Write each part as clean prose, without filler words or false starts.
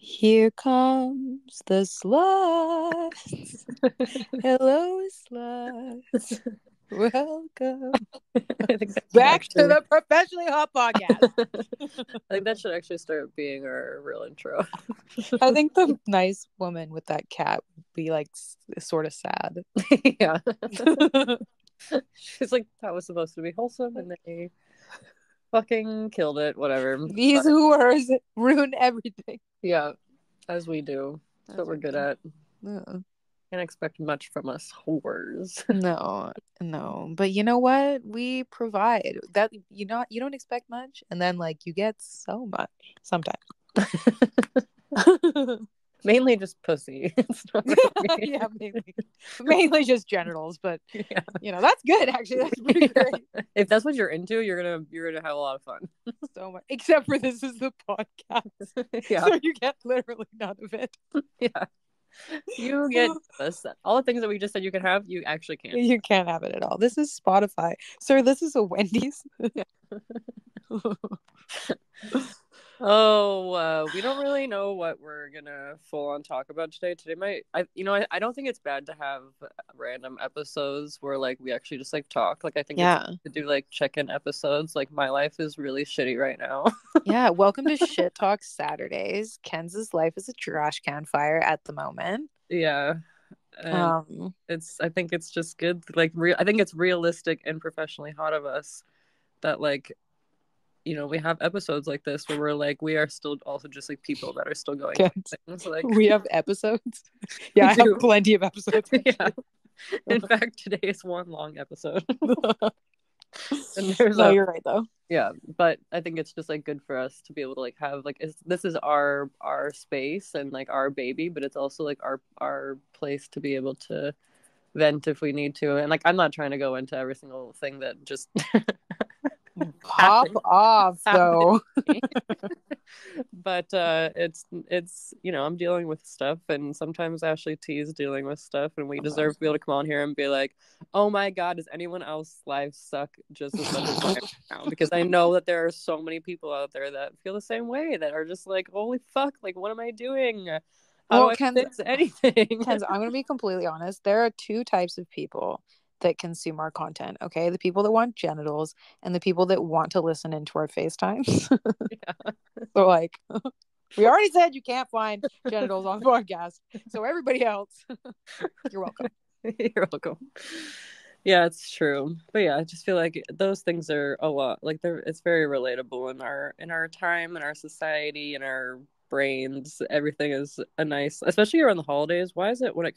Here comes the sluts. Hello, sluts. Welcome I think that back to the Professionally Hot Podcast. I think that should actually start being our real intro. I think the nice woman with that cat would be like sort of sad. Yeah. She's like, that was supposed to be wholesome and they fucking killed it. Whatever. These whores ruin everything. Yeah, as we do. That's what we're good at. Yeah. Can't expect much from us whores. No. But you know what? We provide that. You don't expect much, and then like you get so much sometimes. Mainly just pussy. It's not really... Yeah, mainly just genitals, but yeah. That's good actually. That's pretty great. If that's what you're into, you're gonna have a lot of fun. So much, except for this is the podcast. Yeah. So you get literally none of it. Yeah. You get this. All the things that we just said you can have, you actually can't. You can't have it at all. This is Spotify. Sir, this is a Wendy's. We don't really know what we're gonna full on talk about today. I don't think it's bad to have random episodes where like we actually just like talk. Like I think it's good to do like check-in episodes. Like my life is really shitty right now. Yeah, welcome to Shit Talk Saturdays. Ken's life is a trash can fire at the moment. Yeah. I think it's just good. Like I think it's realistic and professionally hot of us that like we have episodes like this where we're like, we are still also just like people that are still going through things. Like we have episodes. Yeah, I have plenty of episodes. Yeah. In fact, today is one long episode. And you're right though. Yeah, but I think it's just like good for us to be able to like have like this is our space and like our baby, but it's also like our place to be able to vent if we need to. And like I'm not trying to go into every single thing that just pop off though. But it's I'm dealing with stuff, and sometimes Ashley T is dealing with stuff, and we deserve to be able to come on here and be like, oh my god, does anyone else's life suck just as much as mine now? Because I know that there are so many people out there that feel the same way, that are just like, holy fuck, like what am I doing? How do I fix anything? Kenz, I'm gonna be completely honest. There are two types of people that consume our content, okay? The people that want genitals and the people that want to listen into our FaceTimes. Yeah. So like we already said you can't find genitals on the podcast. So everybody else, you're welcome. You're welcome. Yeah, it's true. But yeah, I just feel like those things are a lot like it's very relatable in our time, in our society, in our brains. Everything is a nice, especially around the holidays. Why is it when it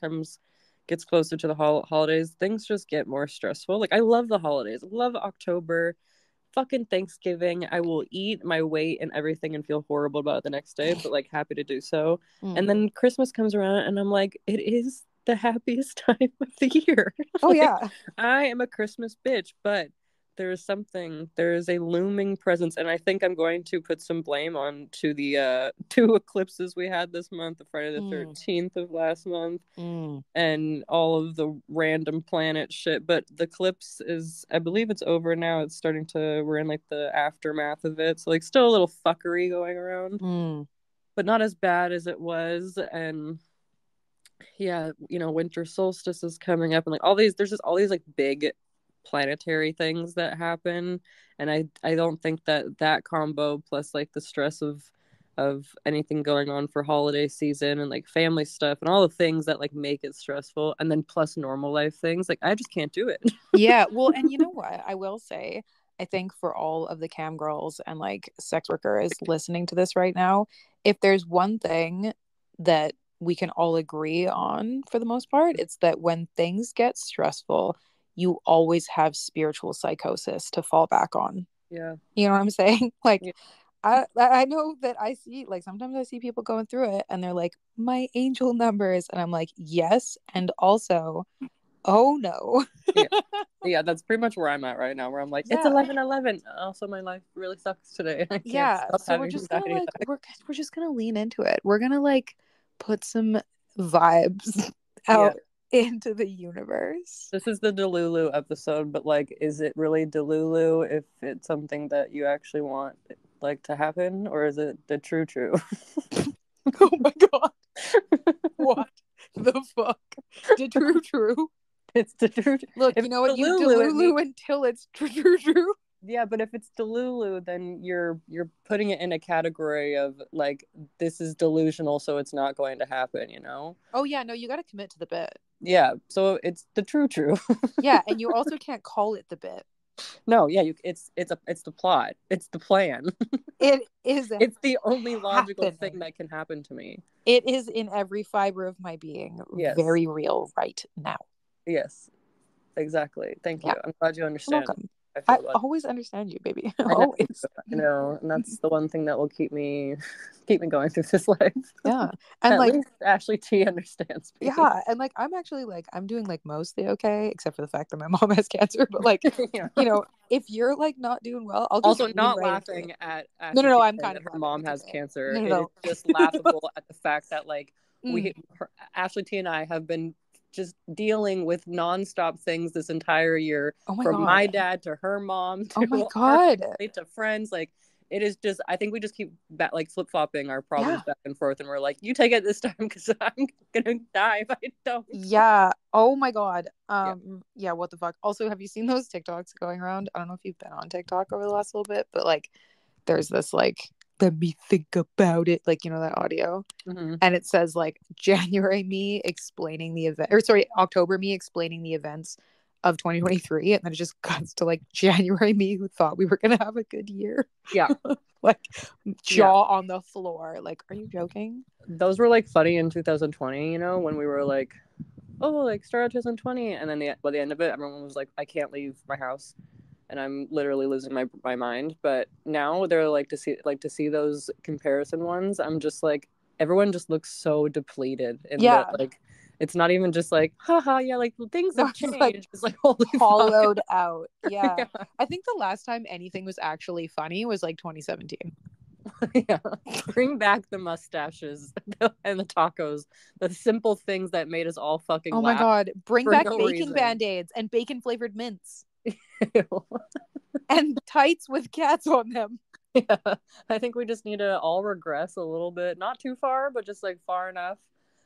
gets closer to the holidays, things just get more stressful? Like I love the holidays. I love October, fucking Thanksgiving. I will eat my weight and everything and feel horrible about it the next day, but like happy to do so. And then Christmas comes around and I'm like, it is the happiest time of the year. Oh like, yeah. I am a Christmas bitch, but there is a looming presence, and I think I'm going to put some blame on to the 2 eclipses we had this month, the Friday the 13th of last month, and all of the random planet shit. But the eclipse I believe it's over now. We're in like the aftermath of it, so like still a little fuckery going around, but not as bad as it was. And yeah, winter solstice is coming up, and like there's just all these like big planetary things that happen, and I don't think that combo plus like the stress of anything going on for holiday season and like family stuff and all the things that like make it stressful, and then plus normal life things, like I just can't do it. Yeah, well, and you know what I will say, I think for all of the cam girls and like sex workers listening to this right now, if there's one thing that we can all agree on for the most part, it's that when things get stressful, you always have spiritual psychosis to fall back on. Yeah. You know what I'm saying? Like, yeah. I know that I see, like, sometimes I see people going through it and they're like, my angel numbers. And I'm like, yes. And also, oh no. Yeah, that's pretty much where I'm at right now, where I'm like, it's 11/11. Also, my life really sucks today. I can't stop so we're just gonna like, we're just gonna lean into it. We're gonna like put some vibes out into the universe. This is the DELULU episode, but like, is it really DELULU if it's something that you actually want like to happen, or is it DETRUTRU? Oh my god. What the fuck? DETRUTRU. It's DETRUTRU. Look, If you know what? You DELULU, DELULU until it's DETRUTRU. yeah, but if it's DELULU, then you're putting it in a category of like, this is delusional, so it's not going to happen, you know? Oh yeah, no, you got to commit to the bit. Yeah, so it's DETRUTRU. Yeah, and you also can't call it the bit. No, yeah, it's the plot. It's the plan. It is. It's the only logical happening. thing that can happen to me. It is in every fiber of my being. Yes. Very real right now. Yes, exactly. Thank you. Yeah. I'm glad you understand. Welcome. I I feel always understand you, baby. I know, Always. I know, and that's the one thing that will keep me going through this life. Yeah. And At like least Ashley T understands me. yeah, and like I'm actually like I'm doing like mostly okay, except for the fact that my mom has cancer. But like Yeah. you know, if you're like not doing well, I'll just Also lean not right into laughing it. at No, Ashley T I'm saying kind that of her laughing. mom It's has okay. cancer. No. It is just laughable at the fact that like Mm. Ashley T and I have been just dealing with nonstop things this entire year, Oh my from god. my dad to her mom to Oh my our god. family to friends. Like, it is just, I think we just keep like flip flopping our problems Yeah. back and forth, and we're like, you take it this time because I'm gonna die if I don't. Yeah. Oh my god. Yeah. Yeah, what the fuck? Also, have you seen those TikToks going around? I don't know if you've been on TikTok over the last little bit, but like there's this like let me think about it, like you know that audio. Mm-hmm. And it says like January me explaining the event, or sorry, October me explaining the events of 2023, and then it just cuts to like January me who thought we were gonna have a good year. Yeah. Like jaw on the floor. Like, are you joking? Those were like funny in 2020, you know, when we were like, oh, like start out 2020, and then by the end of it, everyone was like, I can't leave my house, and I'm literally losing my mind. But now they're like to see those comparison ones. I'm just like, everyone just looks so depleted, and Yeah. that like it's not even just like haha, yeah, like things have changed. Like, it's like holy hollowed fuck. out. Yeah. Yeah. I think the last time anything was actually funny was like 2017. Yeah, bring back the mustaches and the tacos, the simple things that made us all fucking Oh my laugh. god, bring for back no bacon reason. band-aids and bacon flavored mints and tights with cats on them. Yeah, I think we just need to all regress a little bit, not too far, but just like far enough.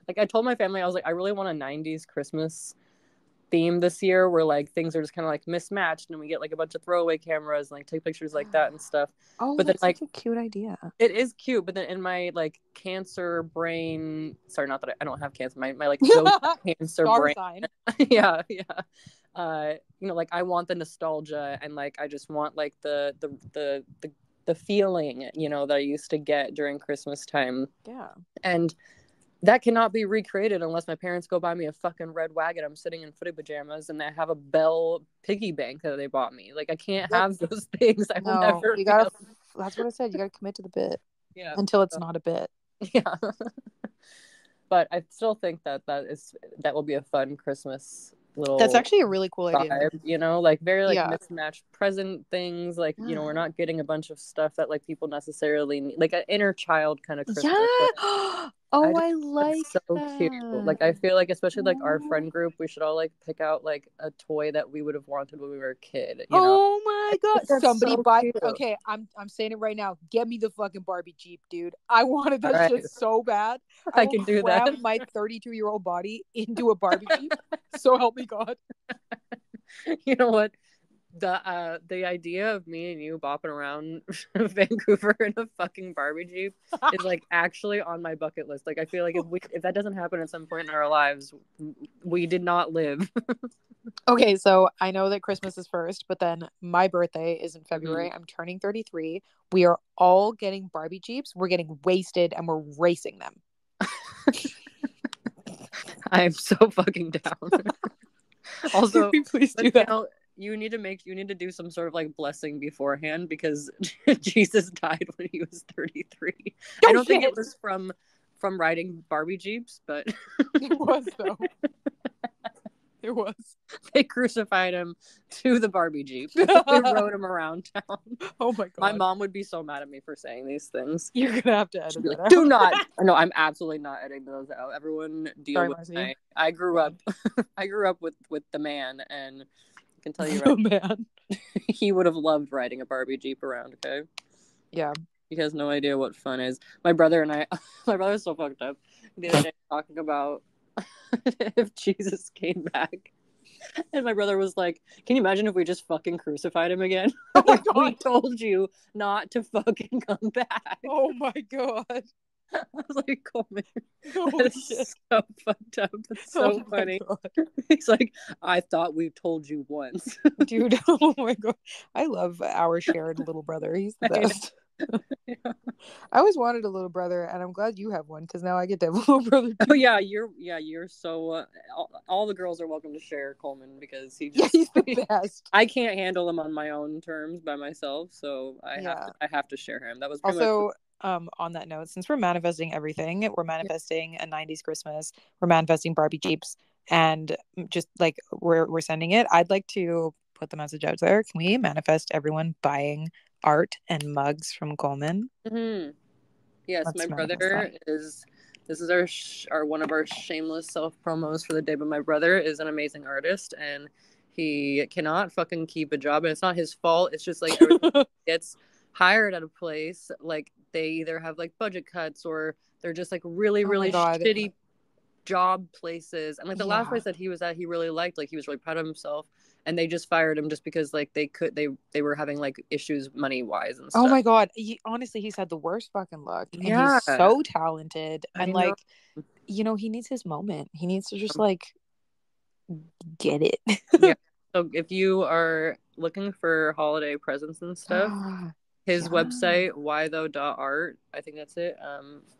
Like I told my family, I was like, I really want a 90s Christmas theme this year where like things are just kind of like mismatched and we get like a bunch of throwaway cameras and like take pictures like that and stuff. Oh, but then that's like such a cute idea. it is cute, but then in my like cancer brain, sorry, not that I don't have cancer, my like cancer Star brain. sign. Yeah. You know, like I want the nostalgia, and like I just want like the feeling, you know, that I used to get during Christmas time. Yeah. And that cannot be recreated unless my parents go buy me a fucking red wagon. I'm sitting in footy pajamas and they have a Bell piggy bank that they bought me. Like I can't have those things. I will never. You gotta. That's what I said. You gotta commit to the bit. Yeah. Until it's not a bit. Yeah. But I still think that will be a fun Christmas little. That's actually a really cool idea. You know, like very like mismatched present things. Like, you know, we're not getting a bunch of stuff that like people necessarily need. Like an inner child kind of Christmas. Yeah. I like so that. cute. Like I feel like especially like our friend group, we should all like pick out like a toy that we would have wanted when we were a kid. You know? Oh my god! Somebody so buy. Cute. Okay, I'm saying it right now. Get me the fucking Barbie Jeep, dude. I wanted that shit so bad. I can do that. My 32-year-old body into a Barbie Jeep. So help me God. You know what? The idea of me and you bopping around Vancouver in a fucking Barbie Jeep is like actually on my bucket list. Like I feel like if that doesn't happen at some point in our lives, we did not live. Okay, so I know that Christmas is first, but then my birthday is in February. I'm turning 33. We are all getting Barbie Jeeps. We're getting wasted and we're racing them. I'm so fucking down. Also, please do that. You need to do some sort of like blessing beforehand because Jesus died when he was 33. I don't think it was from riding Barbie Jeeps, but it was though. It was. They crucified him to the Barbie Jeep. They rode him around town. Oh my god. My mom would be so mad at me for saying these things. You're gonna have to edit that out. Do not. No, I'm absolutely not editing those out. Everyone deal with me. I grew up with the man, and I can tell you right, man. he would have loved riding a Barbie Jeep around, okay? Yeah. He has no idea what fun is. My brother and I, my brother's so fucked up. The other day talking about if Jesus came back. And my brother was like, can you imagine if we just fucking crucified him again? Oh my Like, God. we told you not to fucking come back. Oh my God. I was like, Coleman, Oh that shit. is so fucked up. It's so funny. He's like, I thought we told you once. Dude, oh my God. I love our shared little brother. He's the best. Yeah. I always wanted a little brother, and I'm glad you have one because now I get to have a little brother too. Oh yeah, you're so all the girls are welcome to share Coleman because he's the best. I can't handle him on my own terms by myself, so I have to share him. That was also on that note, since we're manifesting everything, we're manifesting a 90s Christmas, we're manifesting Barbie Jeeps, and just like we're sending it. I'd like to put the message out there. Can we manifest everyone buying art and mugs from Coleman? Mm-hmm. Yes, Let's my brother is. This is our one of our shameless self promos for the day. But my brother is an amazing artist, and he cannot fucking keep a job. And it's not his fault. It's just like everything gets hired at a place, like they either have like budget cuts or they're just like really shitty job places. And like the last place that he was at, he really liked. Like he was really proud of himself. And they just fired him just because like they were having like issues money wise and stuff. Oh my God. Honestly, he's had the worst fucking luck. And he's so talented. And like, you know, he needs his moment. He needs to just like get it. Yeah. So if you are looking for holiday presents and stuff, his website, whythough.art, I think that's it.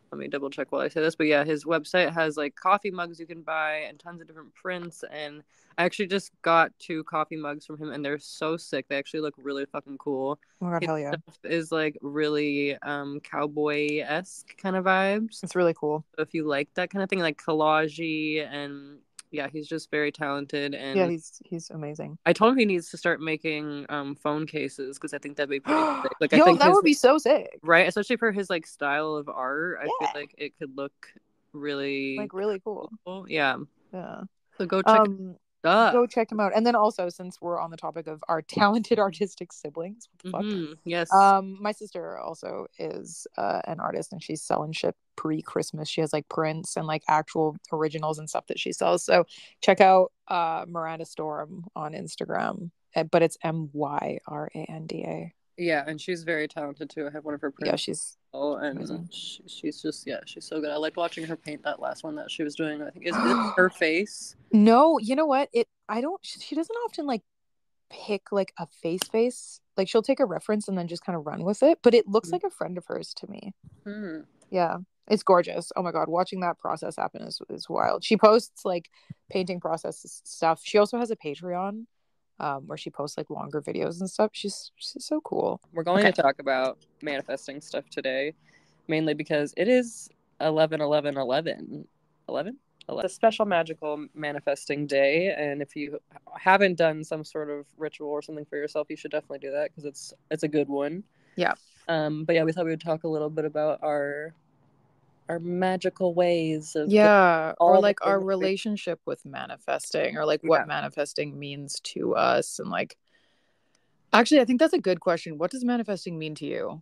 Let me double check while I say this. But yeah, his website has like coffee mugs you can buy and tons of different prints. And I actually just got 2 coffee mugs from him and they're so sick. They actually look really fucking cool. Oh my God, hell yeah. Stuff is like really cowboy-esque kind of vibes. It's really cool. So if you like that kind of thing, like collage and yeah, he's just very talented. And yeah, he's amazing. I told him he needs to start making phone cases because I think that'd be pretty sick. Like, I think that would be so sick, right? Especially for his like style of art, I feel like it could look really cool. Yeah. So go check him out. And then also, since we're on the topic of our talented artistic siblings, what the fuck? Yes. My sister also is an artist, and she's selling shit pre-Christmas. She has like prints and like actual originals and stuff that she sells. So check out Miranda Storm on Instagram, but it's Myranda. Yeah, and she's very talented too. I have one of her prints. Yeah, she's and she's just she's so good. I liked watching her paint that last one that she was doing. I think is it her face? No, you know what? She doesn't often like pick like a face. Like she'll take a reference and then just kind of run with it, but it looks like a friend of hers to me. Yeah, it's gorgeous. Oh my God, watching that process happen is wild. She posts like painting process stuff. She also has a Patreon where she posts like longer videos and stuff. She's so cool. We're going to talk about manifesting stuff today, mainly because it is 11/11/11. It's a special magical manifesting day, and if you haven't done some sort of ritual or something for yourself, you should definitely do that because it's a good one. Yeah. But yeah, we thought we would talk a little bit about our magical ways of or like our relationship with manifesting, or like what manifesting means to us. And like, actually, I think that's a good question. What does manifesting mean to you?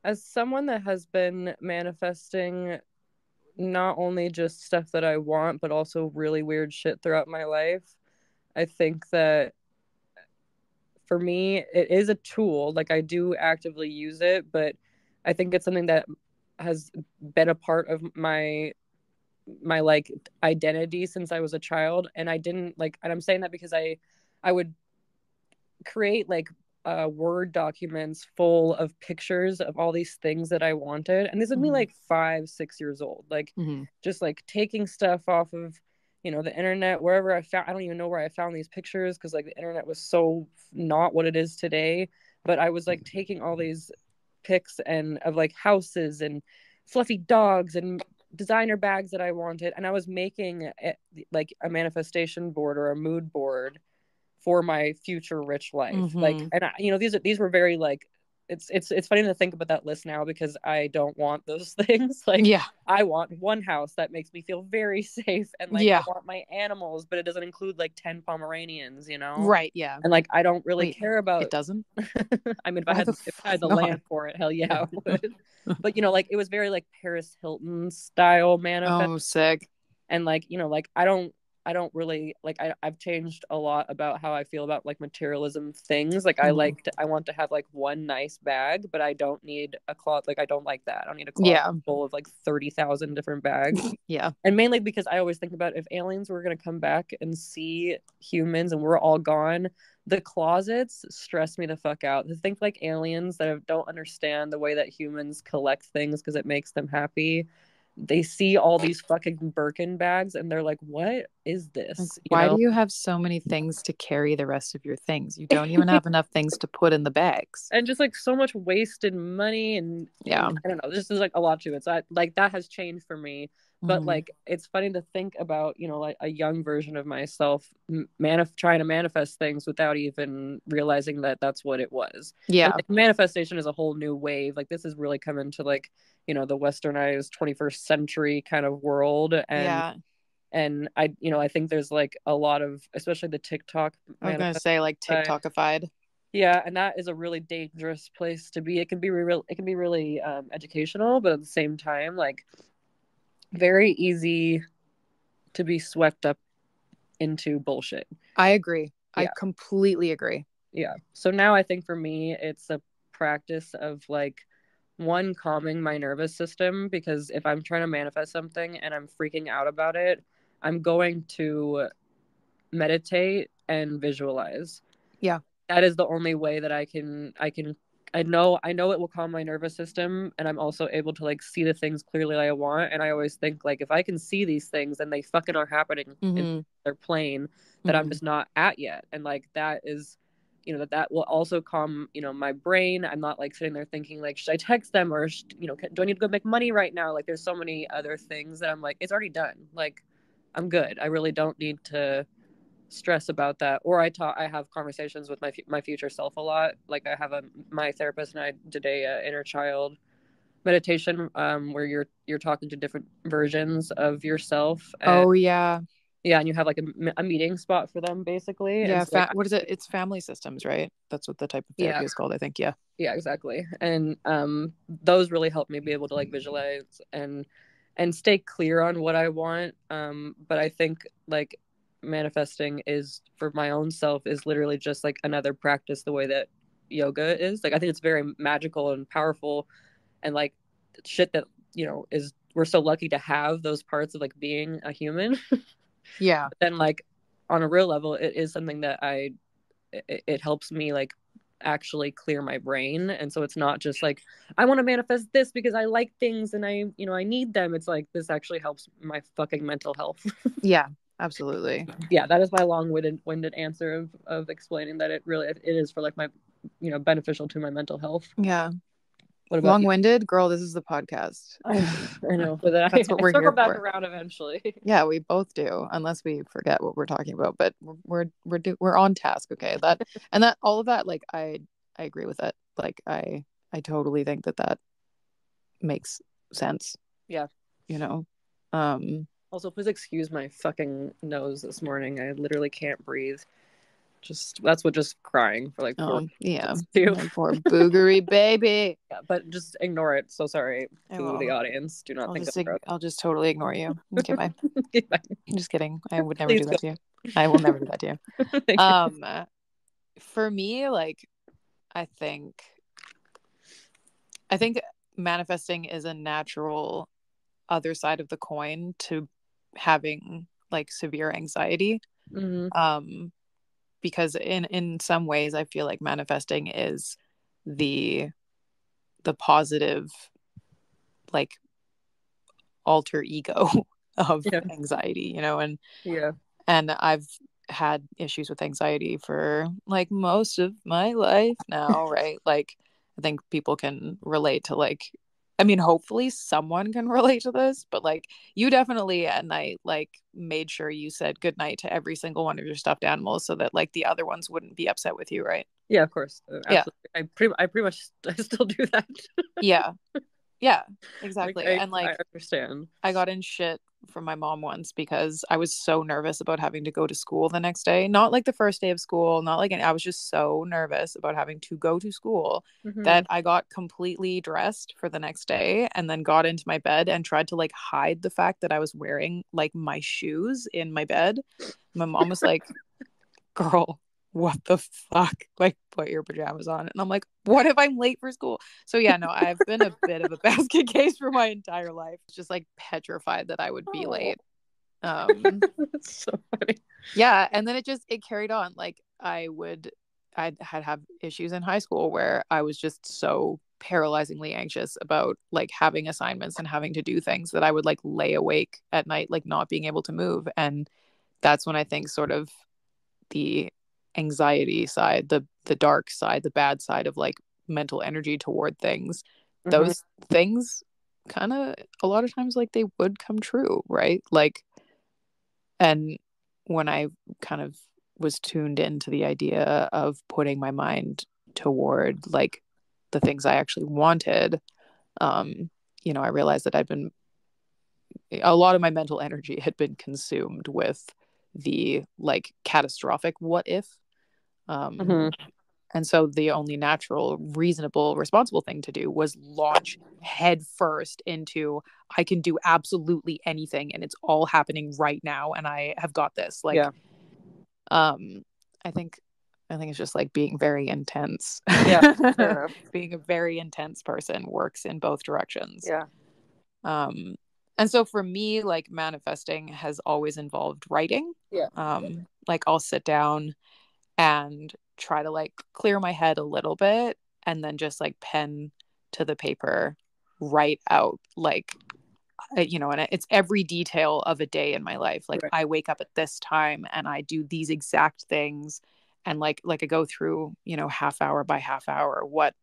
As someone that has been manifesting not only just stuff that I want, but also really weird shit throughout my life, I think that for me, it is a tool. Like I do actively use it, but I think it's something that has been a part of my like identity since I was a child. And I didn't like, and I'm saying that because I would create like Word documents full of pictures of all these things that I wanted. And this would be like 5-6 years old, like just like taking stuff off of, you know, the internet, wherever I found. I don't even know where I found these pictures because like the internet was so not what it is today. But I was like taking all these pics and of like houses and fluffy dogs and designer bags that I wanted, and I was making like a manifestation board or a mood board for my future rich life. Like, and these were very like it's funny to think about that list now because I don't want those things. Like, Yeah. I want one house that makes me feel very safe, and like I Yeah. want my animals, but it doesn't include like 10 Pomeranians, you know? Right. Yeah. And like I don't really Wait, care it about doesn't? I mean, Why the if I had fuck the not? land for it, hell yeah, I would. But you know, like it was very like Paris Hilton style manifest, Oh, sick. and like you know, like I don't really like I've changed a lot about how I feel about like materialism things. Like Mhm. I want to have like one nice bag, but I don't need a closet. Like I don't like that. I don't need a closet Yeah. full of like 30,000 different bags. Yeah. And mainly because I always think about if aliens were going to come back and see humans and we're all gone, the closets stress me the fuck out. To think like aliens that don't understand the way that humans collect things because it makes them happy. They see all these fucking Birkin bags and they're like, what is Like, this? You why do know? you have so many things to carry the rest of your things? You don't even have enough things to put in the bags. And just like so much wasted money Yeah. and I don't know, this is like a lot to it. So I, like that has changed for me. But Mhm. like it's funny to think about, you know, like a young version of myself trying to manifest things without even realizing that that's what it was. And Yeah. like manifestation is a whole new wave. Like this has really come into like, you know, the westernized 21st century kind of world, Yeah. and I, you know, I think there's like a lot of, especially the TikTok I was gonna manifest say like side. TikTokified. Yeah, and that is a really dangerous place to be. It can be it can be really educational, but at the same time, like very easy to be swept up into bullshit. I agree. I Yeah, completely agree. yeah. So now I think for me, it's a practice of like one, calming my nervous system, because if I'm trying to manifest something and I'm freaking out about it, I'm going to meditate and visualize. Yeah. That is the only way that I know it will calm my nervous system, and I'm also able to like see the things clearly I want. And I always think like if I can see these things and they fucking are happening in Hmm. their plane that I'm Hmm. just not at yet. And like that is, you know, that will also calm, you know, my brain. I'm not like sitting there thinking like, should I text them, or you know, do I need to go make money right now? Like there's so many other things that I'm like, it's already done. Like I'm good. I really don't need to stress about that. Or I have conversations with my future self a lot. Like I have my therapist and I did a inner child meditation, where you're talking to different versions of yourself. And Oh yeah. yeah, and you have like a meeting spot for them basically. And Yeah. so like What is it? It's family systems, right? That's what the type of yeah, therapy is called, I think. Yeah. yeah, exactly. And those really help me be able to like visualize and stay clear on what I want. But I think like manifesting is, for my own self, is literally just like another practice the way that yoga is. Like I think it's very magical and powerful, and like shit that, you know, is, we're so lucky to have those parts of like being a human. Yeah. But then like on a real level, it is something that it helps me like actually clear my brain. And so it's not just like I want to manifest this because I like things and I, you know, I need them. It's like this actually helps my fucking mental health. Yeah. Absolutely. Yeah, that is my long-winded answer of explaining that it is for like my, you know, beneficial to my mental health. Yeah. What about you? Long-winded, girl. This is the podcast. I know, but then That's what I we're circle here back for. around eventually. Yeah, we both do, unless we forget what we're talking about. But we're on task, okay? That and that all of that, like I agree with it. Like I totally think that that makes sense. Yeah. You know, um, Also, please excuse my fucking nose this morning. I literally can't breathe. Just that's what just crying for like 4 yeah, minutes too. my poor boogery baby. Yeah, but just ignore it. So sorry I to the will. audience. Do not think I'm I'll just totally ignore you. Okay, bye. gross. Just kidding. I would never Please do go. that to you. I will never do that to you. Thank you. For me, like I think I think manifesting is a natural other side of the coin to having like severe anxiety. Mm-hmm. Um, because in some ways I feel like manifesting is the positive like alter ego of Yeah. anxiety, you know, Yeah. and I've had issues with anxiety for like most of my life now, right? Like I think people can relate to like I mean, hopefully someone can relate to this, but like you definitely at night like made sure you said good night to every single one of your stuffed animals so that like the other ones wouldn't be upset with you, right? Yeah, of course. Yeah. Absolutely. I pretty much I still do that. Yeah. Yeah. Like Exactly. And I like understand. I got in shit from my mom once because I was so nervous about having to go to school the next day. Not like the first day of school, not like I was just so nervous about having to go to school Mm-hmm. that I got completely dressed for the next day and then got into my bed and tried to like hide the fact that I was wearing like my shoes in my bed. My mom was like, "Girl, what the fuck? Like, put your pajamas on." And I'm like, "What if I'm late for school?" So yeah, no, I've been a bit of a basket case for my entire life. Just like petrified that I would be Oh, late. that's so funny. Yeah, and then it carried on. Like I had have issues in high school where I was just so paralyzingly anxious about like having assignments and having to do things that I would like lay awake at night like not being able to move. And that's when I think sort of the anxiety side, the dark side, the bad side of like mental energy toward things, Mm-hmm. those things kind of a lot of times like they would come true, right? Like, and when I kind of was tuned into the idea of putting my mind toward like the things I actually wanted, um, I realized that I'd been a lot of my mental energy had been consumed with the like catastrophic what if. Um, Mm-hmm. and so the only natural, reasonable, responsible thing to do was launch head first into I can do absolutely anything and it's all happening right now and I have got this. Like Yeah. um I think it's just like being very intense. Yeah. Fair enough. Being a very intense person works in both directions. Yeah. Um and so for me like manifesting has always involved writing. Yeah. Like I'll sit down and try to like clear my head a little bit and then just like pen to the paper write out like and it's every detail of a day in my life. Like Right. I wake up at this time and I do these exact things and like I go through half hour by half hour what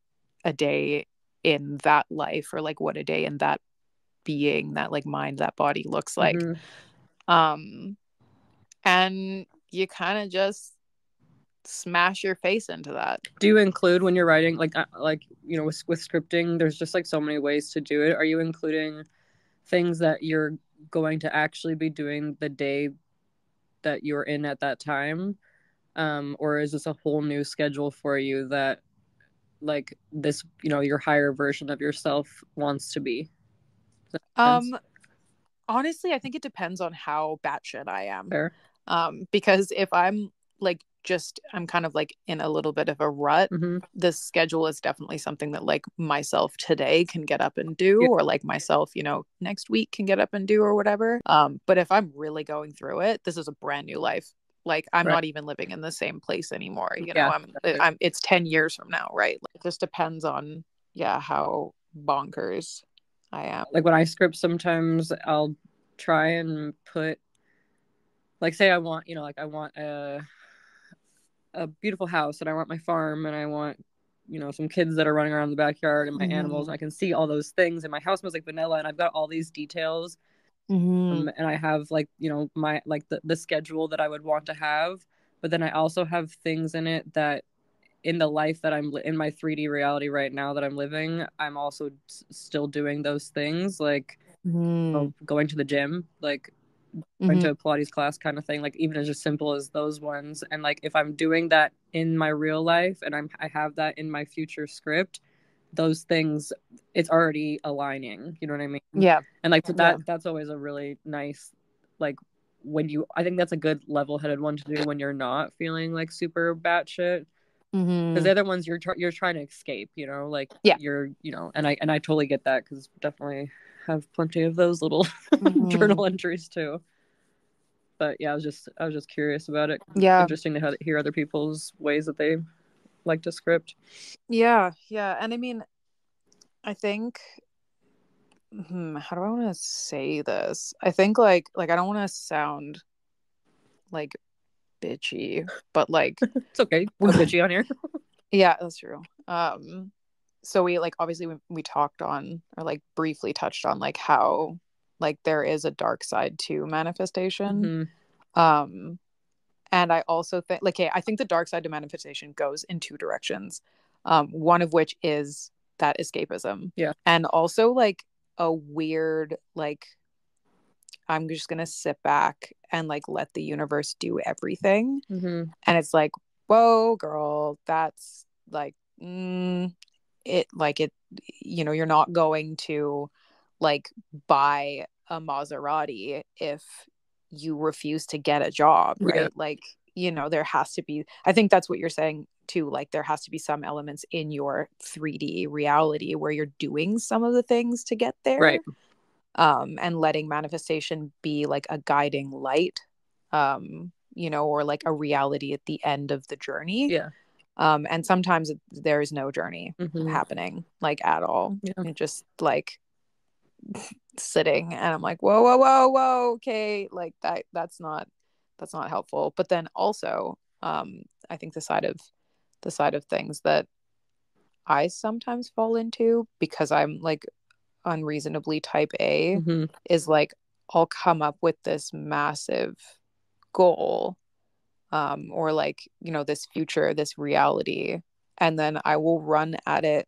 a day in that life or like what a day in that being, that like mind, that body looks like. Mm-hmm. um and you kind of just smash your face into that. Do you include when you're writing, like with scripting? There's just like so many ways to do it. Are you including things that you're going to actually be doing the day that you're in at that time, or is this a whole new schedule for you that like this your higher version of yourself wants to be? Does that make sense? um Honestly, I think it depends on how batshit I am. Fair. Because if I'm like I'm kind of like in a little bit of a rut, Mm-hmm. this schedule is definitely something that like myself today can get up and do, Yeah. or like myself, next week can get up and do or whatever. But if I'm really going through it, this is a brand new life. Like I'm Right. not even living in the same place anymore. Yeah. I'm it's 10 years from now, right? Like, it just depends on how bonkers I am. Like when I script, sometimes I'll try and put, like, say I want, like I want a beautiful house, and I want my farm, and I want some kids that are running around the backyard, and my Mm-hmm. animals, and I can see all those things, and my house smells like vanilla, and I've got all these details. Mm-hmm. And I have like my like the schedule that I would want to have, but then I also have things in it that in the life that I'm in my 3D reality right now that I'm living, I'm also still doing those things, like going to the gym, like going Mm-hmm. to a Pilates class kind of thing, like even as just simple as those ones. And like if I'm doing that in my real life and I have that in my future script, those things, it's already aligning. You know what I mean? Yeah. And like Yeah. that's always a really nice, like, when you, I think that's a good level-headed one to do when you're not feeling like super batshit, because Mm-hmm. the other ones you're trying to escape, like Yeah. you're, and I totally get that, because definitely have plenty of those little Mm-hmm. journal entries too. But yeah, I was just curious about it. Yeah. Interesting to hear other people's ways that they like to script. Yeah. Yeah. And I mean, I think, how do I want to say this? I think like I don't want to sound like bitchy, but like, It's okay. Go bitchy on here. yeah, that's true. so we like obviously we talked on or like briefly touched on like how like there is a dark side to manifestation. Mm-hmm. And I also think like, hey, I think the dark side to manifestation goes in two directions. One of which is that escapism. Yeah. And also like a weird like I'm just gonna sit back and like let the universe do everything. Mm-hmm. And it's like, whoa, girl, that's like it like it, you know, you're not going to like buy a Maserati if you refuse to get a job, right? Yeah. Like, you know, there has to be, I think that's what you're saying too, like there has to be some elements in your 3D reality where you're doing some of the things to get there. Right. And letting manifestation be like a guiding light, you know, or like a reality at the end of the journey. Yeah. And sometimes there is no journey Mm-hmm. happening like at all. Yeah. It just like sitting and I'm like, whoa, whoa, whoa, whoa, okay, like that's not helpful. But then also, I think the side of things that I sometimes fall into because I'm like unreasonably type A Mm-hmm. is like I'll come up with this massive goal, or like, you know, this future, this reality, and then I will run at it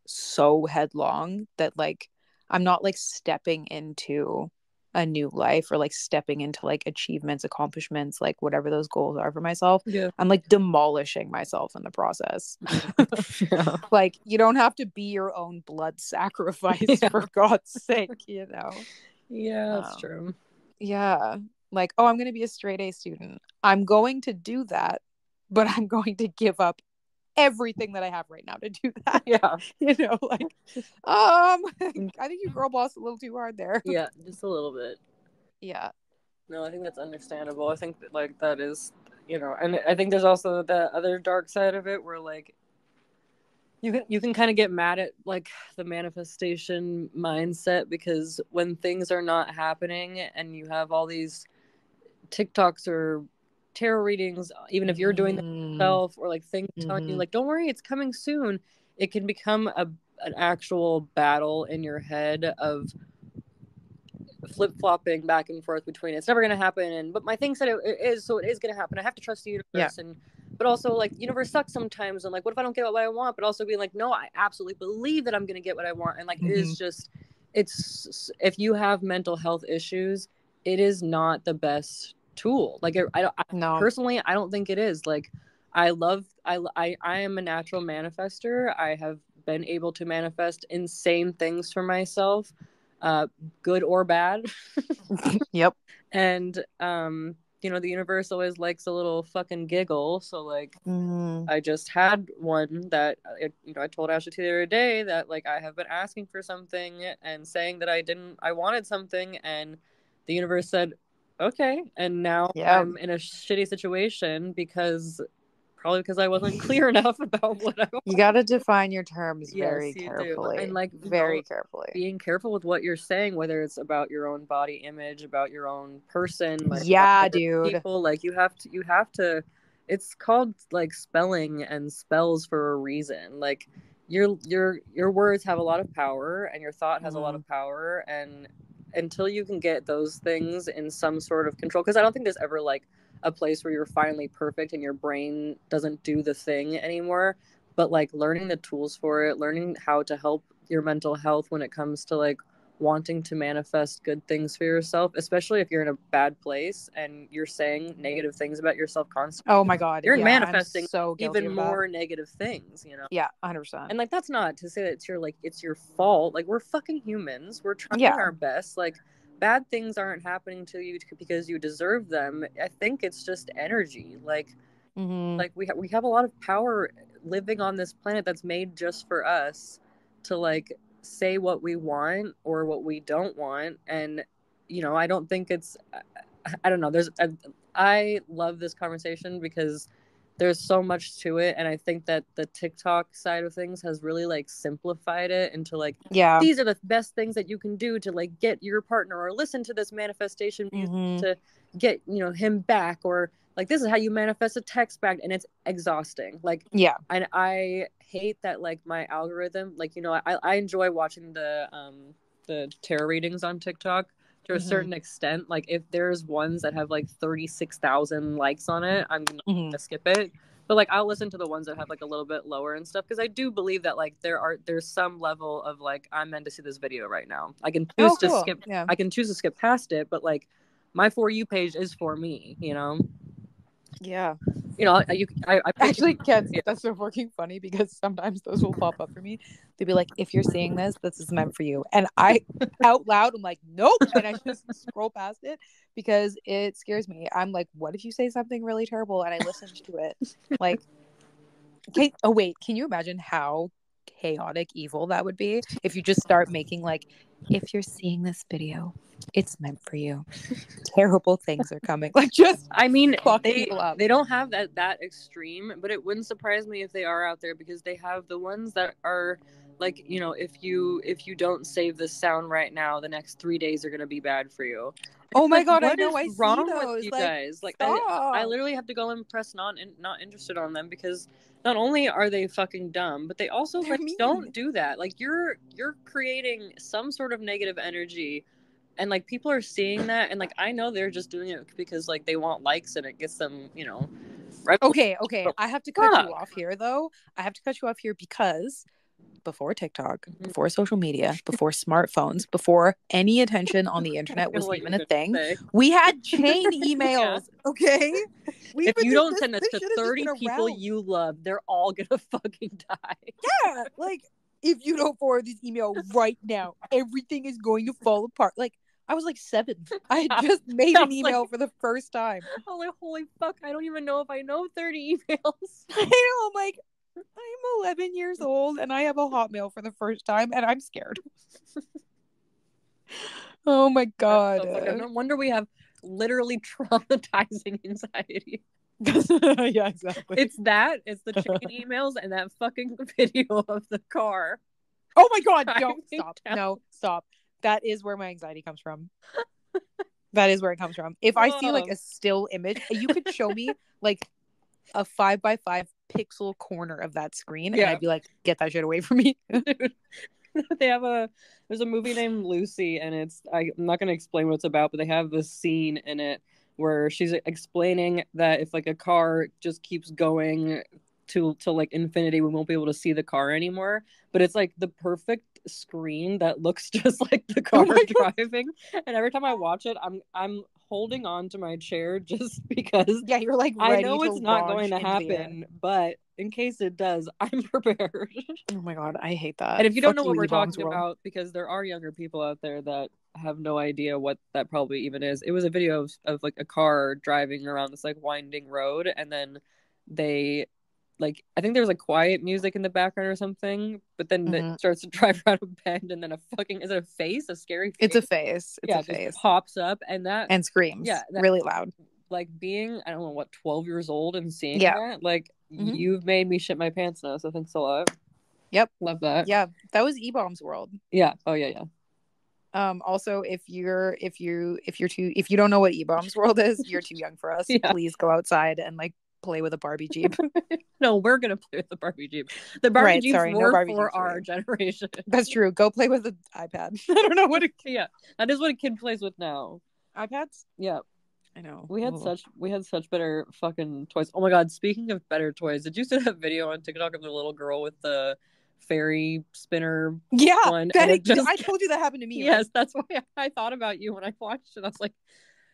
so headlong that like I'm not like stepping into a new life or like stepping into like achievements, accomplishments, like whatever those goals are for myself. Yeah. I'm like demolishing myself in the process. Yeah. Like you don't have to be your own blood sacrifice for God's sake, you know. Yeah, that's true. Yeah. Like, oh, I'm going to be a straight A student. I'm going to do that, but I'm going to give up everything that I have right now to do that. Yeah. You know, like, I think you girl bossed a little too hard there. Yeah, just a little bit. Yeah. No, I think that's understandable. I think that like that is, you know, and I think there's also the other dark side of it where like you can kind of get mad at like the manifestation mindset because when things are not happening and you have all these TikToks or tarot readings, even if you're doing them yourself or like things telling you like, don't worry, it's coming soon, it can become an actual battle in your head of flip-flopping back and forth between it's never going to happen and but my thing said it is, so it is going to happen. I have to trust the universe. And but also like the universe sucks sometimes and like what if I don't get what I want, but also being like no, I absolutely believe that I'm going to get what I want. And like it is just, it's if you have mental health issues, it is not the best tool. Like No. Personally I don't think it is. Like I am a natural manifester. I have been able to manifest insane things for myself, good or bad. Yep. And you know, the universe always likes a little fucking giggle. So like I just had one that you know, I told Ashley the other day that like I have been asking for something and saying that I wanted something, and the universe said okay, and now I'm in a shitty situation probably because I wasn't clear enough about what I want. You got to define your terms Yes, very carefully. And like very carefully. Being careful with what you're saying, whether it's about your own body image, about your own person, like yeah, dude. people, like you have to it's called like spelling and spells for a reason. Like your words have a lot of power and your thought has a lot of power, and until you can get those things in some sort of control, because I don't think there's ever like a place where you're finally perfect and your brain doesn't do the thing anymore, but like learning the tools for it, learning how to help your mental health when it comes to like wanting to manifest good things for yourself, especially if you're in a bad place and you're saying negative things about yourself constantly. Oh my god, you're manifesting so even more negative things, you know. Yeah, 100%. And like that's not to say that it's your fault. Like we're fucking humans, we're trying our best. Like bad things aren't happening to you because you deserve them. I think it's just energy. Like like we have a lot of power living on this planet that's made just for us to like say what we want or what we don't want. And you know, I don't think it's I don't know, I love this conversation because there's so much to it, and I think that the TikTok side of things has really like simplified it into like, Yeah. these are the best things that you can do to like get your partner, or listen to this manifestation music to get, you know, him back, or like this is how you manifest a text back, and it's exhausting. Like, yeah, and I hate that like my algorithm, like, you know, I enjoy watching the tarot readings on TikTok to a certain extent. Like if there's ones that have like 36,000 likes on it, I'm gonna skip it. But like I'll listen to the ones that have like a little bit lower and stuff, because I do believe that like there's some level of like, I'm meant to see this video right now. I can choose to skip. Yeah. I can choose to skip past it, but like my For You page is for me, you know. Yeah. You know, I actually, Ken, that's so fucking funny, because sometimes those will pop up for me. They'll be like, if you're seeing this, this is meant for you. And I, out loud, I'm like, nope. And I just scroll past it because it scares me. I'm like, what if you say something really terrible? And I listened to it. Like, oh, wait, can you imagine how chaotic evil that would be if you just start making like, if you're seeing this video, it's meant for you. Terrible things are coming. Like, just, I mean, fuck people up. They don't have that extreme, but it wouldn't surprise me if they are out there, because they have the ones that are like, you know, if you don't save this sound right now, the next 3 days are gonna be bad for you. Oh my like, god, what I know. is I see wrong those. with you like, guys? Like, stop. I literally have to go and press not interested on them, because not only are they fucking dumb, but they also like don't do that. Like you're creating some sort of negative energy, and like people are seeing that, and like I know they're just doing it because like they want likes and it gets them, you know. Okay, I have to cut you off here though. I have to cut you off here because before TikTok, before social media, before smartphones, before any attention on the internet was even a thing, we had chain emails. Okay, if you don't send this to 30 people you love, they're all gonna fucking die. Yeah, like if you don't forward this email right now, everything is going to fall apart. Like I was like 7. I had just made an email for the first time. I'm like, holy fuck, I don't even know if I know 30 emails. I know, I'm like, I'm 11 years old and I have a Hotmail for the first time and I'm scared. Oh my god. No wonder we have literally traumatizing anxiety. Yeah, exactly. It's the chain emails and that fucking video of the car. Oh my god, don't stop. No, stop. That is where my anxiety comes from. That is where it comes from. If I see like a still image, you could show me like a 5x5 pixel corner of that screen, and I'd be like, get that shit away from me. Dude. There's a movie named Lucy, and I'm not going to explain what it's about, but they have this scene in it where she's explaining that if like a car just keeps going to like infinity, we won't be able to see the car anymore. But it's like the perfect screen that looks just like the car driving. And every time I watch it, I'm holding on to my chair just because you're like ready. I know it's not going to happen, but in case it does, I'm prepared. Oh my god, I hate that. And if you don't know what we're talking about, because there are younger people out there that have no idea what that probably even is, it was a video of like a car driving around this like winding road, and then they like, I think there's like quiet music in the background or something, but then it starts to drive around a bend, and then is it a face? A scary face? It's a face. It's a face. Pops up and screams. Yeah, really loud. Like being, I don't know what, 12 years old and seeing that, like you've made me shit my pants now, so thanks a lot. Yep. Love that. Yeah, that was E-Bomb's world. Yeah. Oh yeah. Also, if you don't know what E-Bomb's world is, you're too young for us. Please go outside and like play with a Barbie Jeep. No, we're gonna play with the Barbie Jeep. The Barbie Jeeps were for our generation. That's true. Go play with an iPad. I don't know what. That is what a kid plays with now. iPads. Yeah, I know. We had such better fucking toys. Oh my god! Speaking of better toys, did you see that video on TikTok of the little girl with the fairy spinner? Yeah, one? I told you that happened to me. Yes, that's why I thought about you when I watched it. I was like,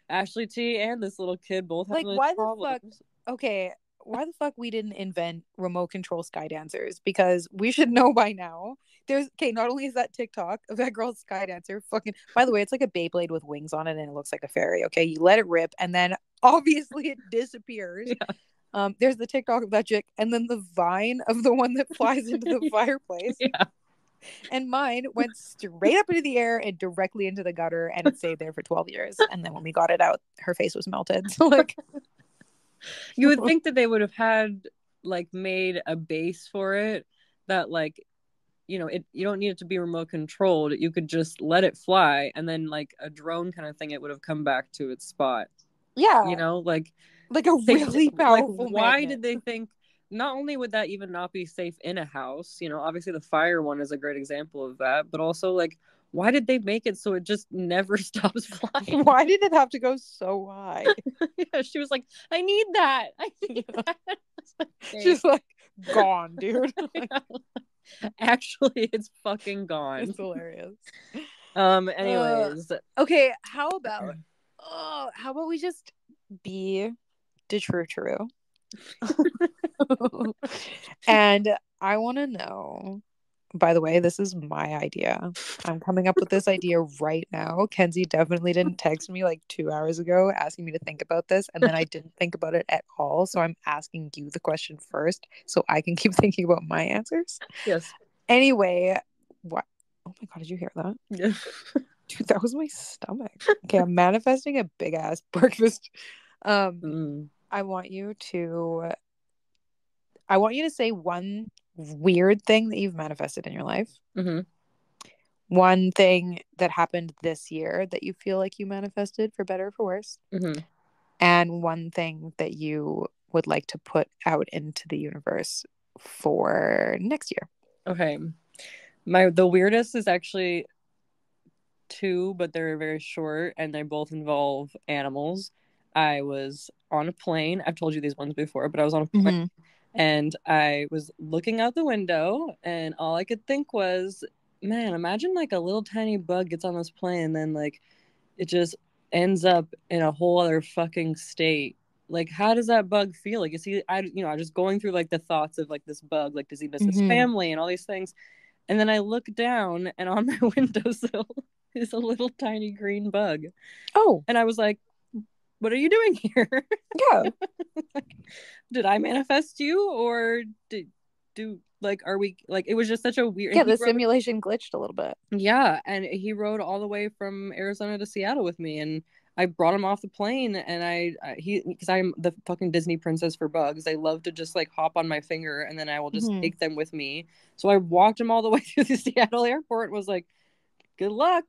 Ashley T and this little kid both have like, why problems. The fuck? Okay, why the fuck we didn't invent remote control sky dancers? Because we should know by now. Not only is that TikTok of that girl's sky dancer fucking, by the way, it's like a Beyblade with wings on it and it looks like a fairy. Okay, you let it rip and then obviously it disappears. There's the TikTok of that chick, and then the vine of the one that flies into the fireplace. And mine went straight up into the air and directly into the gutter, and it stayed there for 12 years. And then when we got it out, her face was melted. So like, You would think that they would have had like made a base for it that like you don't need it to be remote controlled. You could just let it fly, and then like a drone kind of thing, it would have come back to its spot. Yeah, Like like a really like powerful why magnet. did they think not only would that even not be safe in a house, obviously the fire one is a great example of that, but also like why did they make it so it just never stops flying? Why did it have to go so high? Yeah, she was like, I need that. I need that. Okay. She's like, gone, dude. Actually, it's fucking gone. It's hilarious. Anyways. Okay, how about we just be DETRUTRU? And I want to know, by the way, this is my idea. I'm coming up with this idea right now. Kenzie definitely didn't text me like 2 hours ago asking me to think about this, and then I didn't think about it at all. So I'm asking you the question first so I can keep thinking about my answers. Yes. Anyway, what? Oh my God, did you hear that? Yeah. Dude, that was my stomach. Okay, I'm manifesting a big ass breakfast. I want you to say one weird thing that you've manifested in your life. Mm-hmm. One thing that happened this year that you feel like you manifested, for better or for worse. Mm-hmm. And one thing that you would like to put out into the universe for next year. Okay. The weirdest is actually two, but they're very short and they both involve animals. I was on a plane. I've told you these ones before, but I was on a plane and I was looking out the window and all I could think was, man, imagine like a little tiny bug gets on this plane and then like it just ends up in a whole other fucking state. Like, how does that bug feel? Like, is he, I'm just going through like the thoughts of like this bug, like, does he miss his family and all these things? And then I look down and on my windowsill is a little tiny green bug. Oh. And I was like, what are you doing here? Yeah. Did I manifest you or are we like, it was just such a weird. Yeah, the simulation glitched a little bit. Yeah. And he rode all the way from Arizona to Seattle with me. And I brought him off the plane and because I'm the fucking Disney princess for bugs. They love to just like hop on my finger and then I will just take them with me. So I walked him all the way through the Seattle airport and was like, good luck.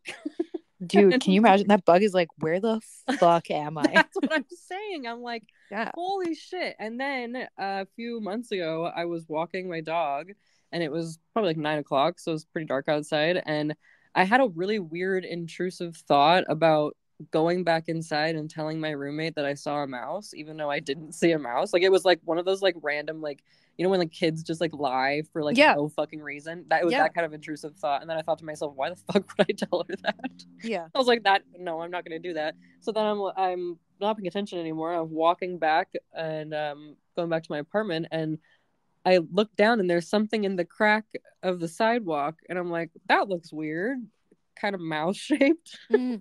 Dude, can you imagine that bug is like, where the fuck am I? That's what I'm saying. I'm like, yeah, holy shit. And then a few months ago, I was walking my dog and it was probably like 9 o'clock. So it was pretty dark outside. And I had a really weird, intrusive thought about going back inside and telling my roommate that I saw a mouse, even though I didn't see a mouse. Like it was like one of those like random, like, when like kids just like lie for like no fucking reason. That was that kind of intrusive thought. And then I thought to myself, why the fuck would I tell her that? Yeah. I was like, no, I'm not going to do that. So then I'm not paying attention anymore. I'm walking back and going back to my apartment and I look down and there's something in the crack of the sidewalk and I'm like, that looks weird. Kind of mouse shaped. And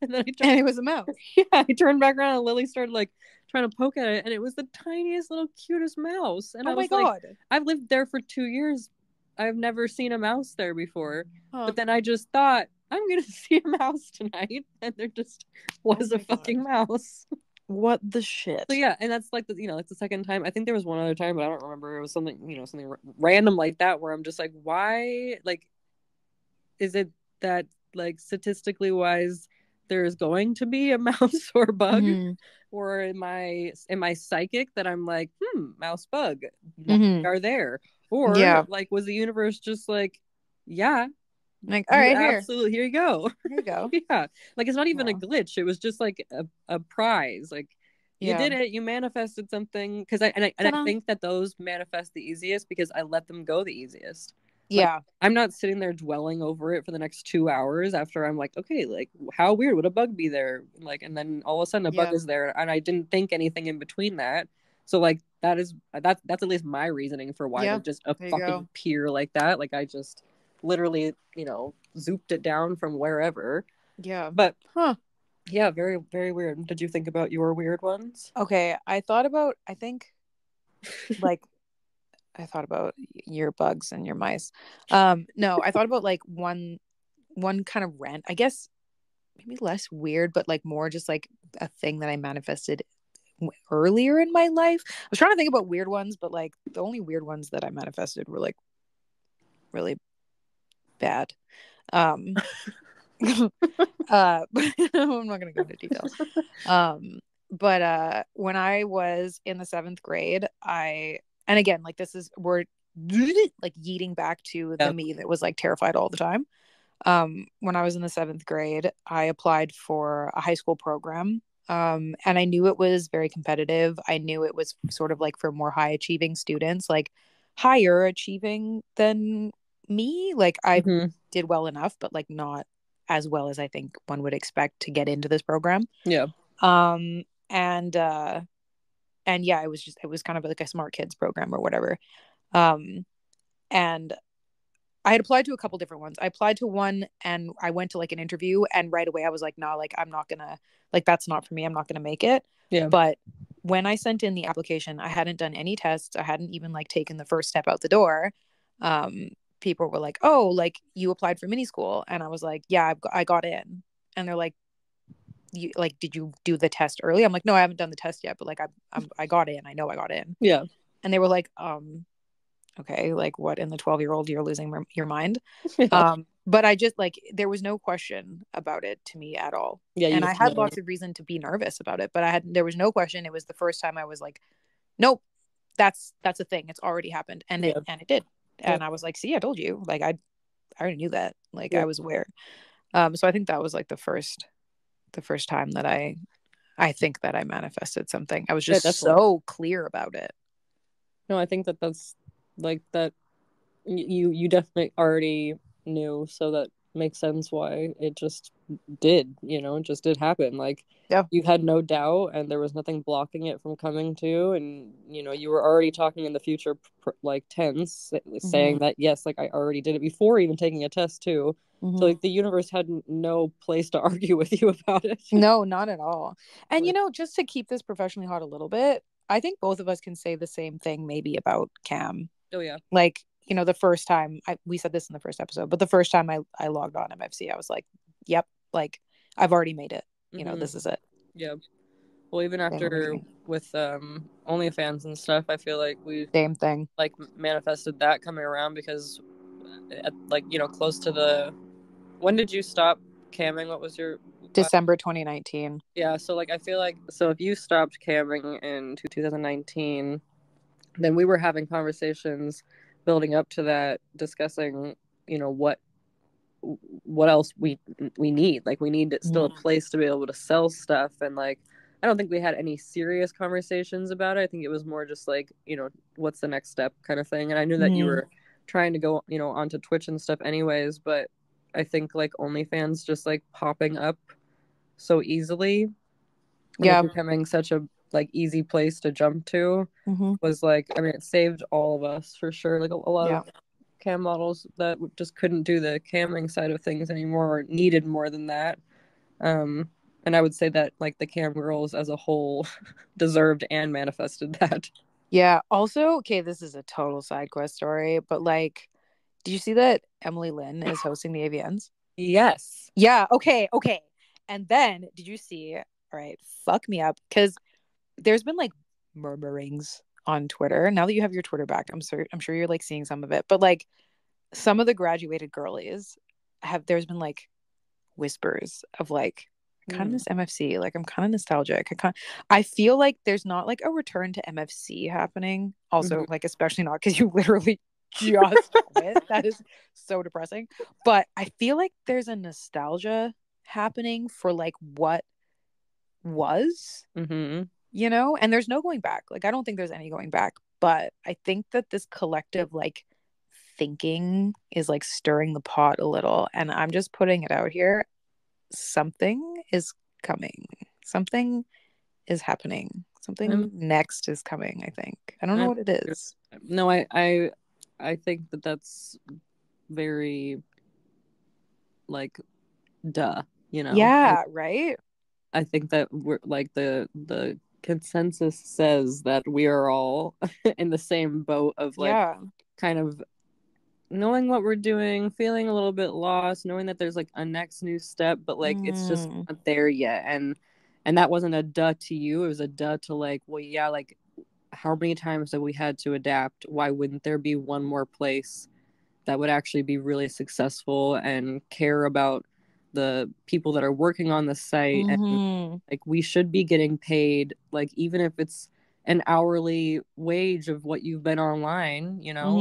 then and it was a mouse. Yeah, I turned back around and Lily started like trying to poke at it and it was the tiniest little cutest mouse. And I was like, I've lived there for 2 years. I've never seen a mouse there before. But then I just thought, I'm gonna see a mouse tonight, and there just was a fucking mouse. What the shit? So yeah, and that's like it's the second time. I think there was one other time, but I don't remember. It was something something random like that where I'm just like, why? Like, is it that like statistically wise there's going to be a mouse or bug, or am I psychic that I'm like mouse bug are there, or like was the universe just like like all right, absolutely here you go. Yeah, like it's not even a glitch, it was just like a prize, like you did it, you manifested something. Because I think that those manifest the easiest because I let them go the easiest. Like, I'm not sitting there dwelling over it for the next 2 hours after I'm like, okay, like how weird would a bug be there? Like, and then all of a sudden a bug is there and I didn't think anything in between that. So like that's at least my reasoning for why they just fucking appear like that. Like I just literally, zooped it down from wherever. Yeah. But yeah, very, very weird. Did you think about your weird ones? Okay, I thought about your bugs and your mice. No, I thought about like one kind of I guess maybe less weird, but like more just like a thing that I manifested earlier in my life. I was trying to think about weird ones, but like the only weird ones that I manifested were like really bad. Um but I'm not gonna go into details. But when I was in the 7th grade, and again, like this is we're like yeeting back to the me that was like terrified all the time. When I was in the 7th grade, I applied for a high school program. And I knew it was very competitive. I knew it was sort of like for more high achieving students, like higher achieving than me. Like I did well enough, but like not as well as I think one would expect to get into this program. Yeah. And yeah, it was kind of like a smart kids program or whatever. And I had applied to a couple different ones. I applied to one and I went to like an interview, and right away I was like, nah, like I'm not gonna, like that's not for me. I'm not gonna make it. Yeah. But when I sent in the application, I hadn't done any tests. I hadn't even like taken the first step out the door. People were like, oh, like you applied for mini school. And I was like, yeah, I got in. And they're like, you like, did you do the test early? I'm like, no, I haven't done the test yet, but like I got in. I know I got in. Yeah. And they were like, okay, like what in the 12-year-old you're losing your mind. Yeah. But I just like there was no question about it to me at all. Yeah. And I had lots of reason to be nervous about it, but there was no question. It was the first time I was like, nope, that's a thing. It's already happened. And it did. And I was like, see, I told you. Like I already knew that. Like I was aware. So I think that was like the first time that I think that I manifested something. I was just so clear about it. No, I think that's like that you definitely already knew, so that makes sense why it just did, it just did happen. Like you had no doubt and there was nothing blocking it from coming to, and you were already talking in the future like tense, saying that yes, like I already did it before even taking a test too. So like the universe had no place to argue with you about it. No, not at all. And just to keep this professionally hot a little bit, I think both of us can say the same thing maybe about Cam. Oh yeah. Like, the first time we said this in the first episode, but the first time I logged on MFC, I was like, yep, like I've already made it. This is it. Yeah. Well, even after with OnlyFans and stuff, I feel like we same thing, like manifested that coming around, because like close to the, when did you stop camming? What was your December 2019? Yeah, so like I feel like, so if you stopped camming in 2019, then we were having conversations building up to that, discussing what else we need. Like we need still a place to be able to sell stuff, and like I don't think we had any serious conversations about it. I think it was more just like, what's the next step kind of thing. And I knew that you were trying to go, onto Twitch and stuff anyways, but I think like OnlyFans just like popping up so easily, and becoming such a like easy place to jump to, was like, I mean, it saved all of us for sure. Like a lot of cam models that just couldn't do the camming side of things anymore, or needed more than that. And I would say that like the cam girls as a whole deserved and manifested that. Yeah. Also, okay, this is a total side quest story, but like, did you see that Emily Lynn is hosting the AVNs? Yes. Yeah. Okay. And then did you see? All right, fuck me up, because there's been like murmurings on Twitter. Now that you have your Twitter back, I'm sure you're like seeing some of it. But like some of the graduated girlies there's been like whispers of like, kind of miss MFC. Like I'm kind of nostalgic. I feel like there's not like a return to MFC happening. Also, like especially not because you literally just quit. That is so depressing. But I feel like there's a nostalgia happening for like what was, and there's no going back. Like I don't think there's any going back, but I think that this collective like thinking is like stirring the pot a little, and I'm just putting it out here. Something is coming. Something is happening. Something next is coming, I think. I don't know what it is. No, I think that that's very like duh, Yeah, right? I think that we're like the consensus says that we are all in the same boat of like kind of knowing what we're doing, feeling a little bit lost, knowing that there's like a next new step, but like it's just not there yet. And And that wasn't a duh to you. It was a duh to like, well, yeah, like how many times have we had to adapt? Why wouldn't there be one more place that would actually be really successful and care about the people that are working on the site? And Mm-hmm. like we should be getting paid, like even if it's an hourly wage of what you've been online, you know,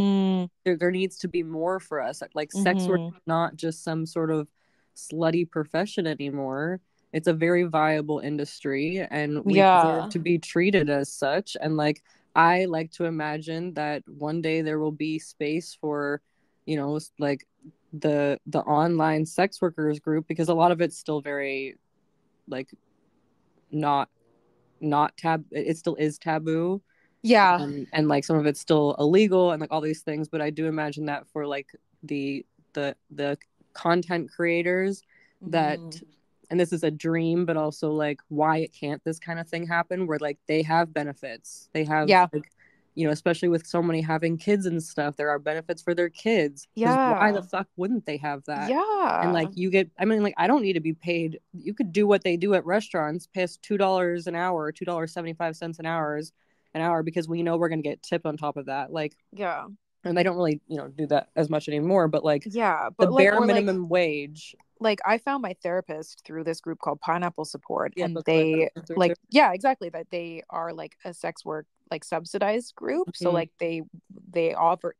Mm-hmm. there needs to be more for us. Like sex work Mm-hmm. is not just some sort of slutty profession anymore. It's a very viable industry and we deserve Yeah. to be treated as such. And like I like to imagine that one day there will be space for, you know, like the online sex workers group, because a lot of it's still very like not it still is taboo, Yeah. and like some of it's still illegal and like all these things. But I do imagine that for like the content creators that, Mm-hmm. and this is a dream, but also like why it can't this kind of thing happen where like they have benefits, they have Yeah. like, you know, especially with so many having kids and stuff, there are benefits for their kids, because why the Yeah. fuck wouldn't they have that? And Yeah. like you get, I mean, like I don't need to be paid. You could do what they do at restaurants, pay us $2 an hour, $2.75 an hour, because we know we're going to get tipped on top of that. Like, Yeah. and they don't really, you know, do that as much anymore, but like Yeah. the But like, bare or minimum wage. like I found my therapist through this group called Pineapple Support, Yeah, and that's what I they went through too. like, yeah, exactly, that they are like a sex work like subsidized group. So Mm-hmm. like they offer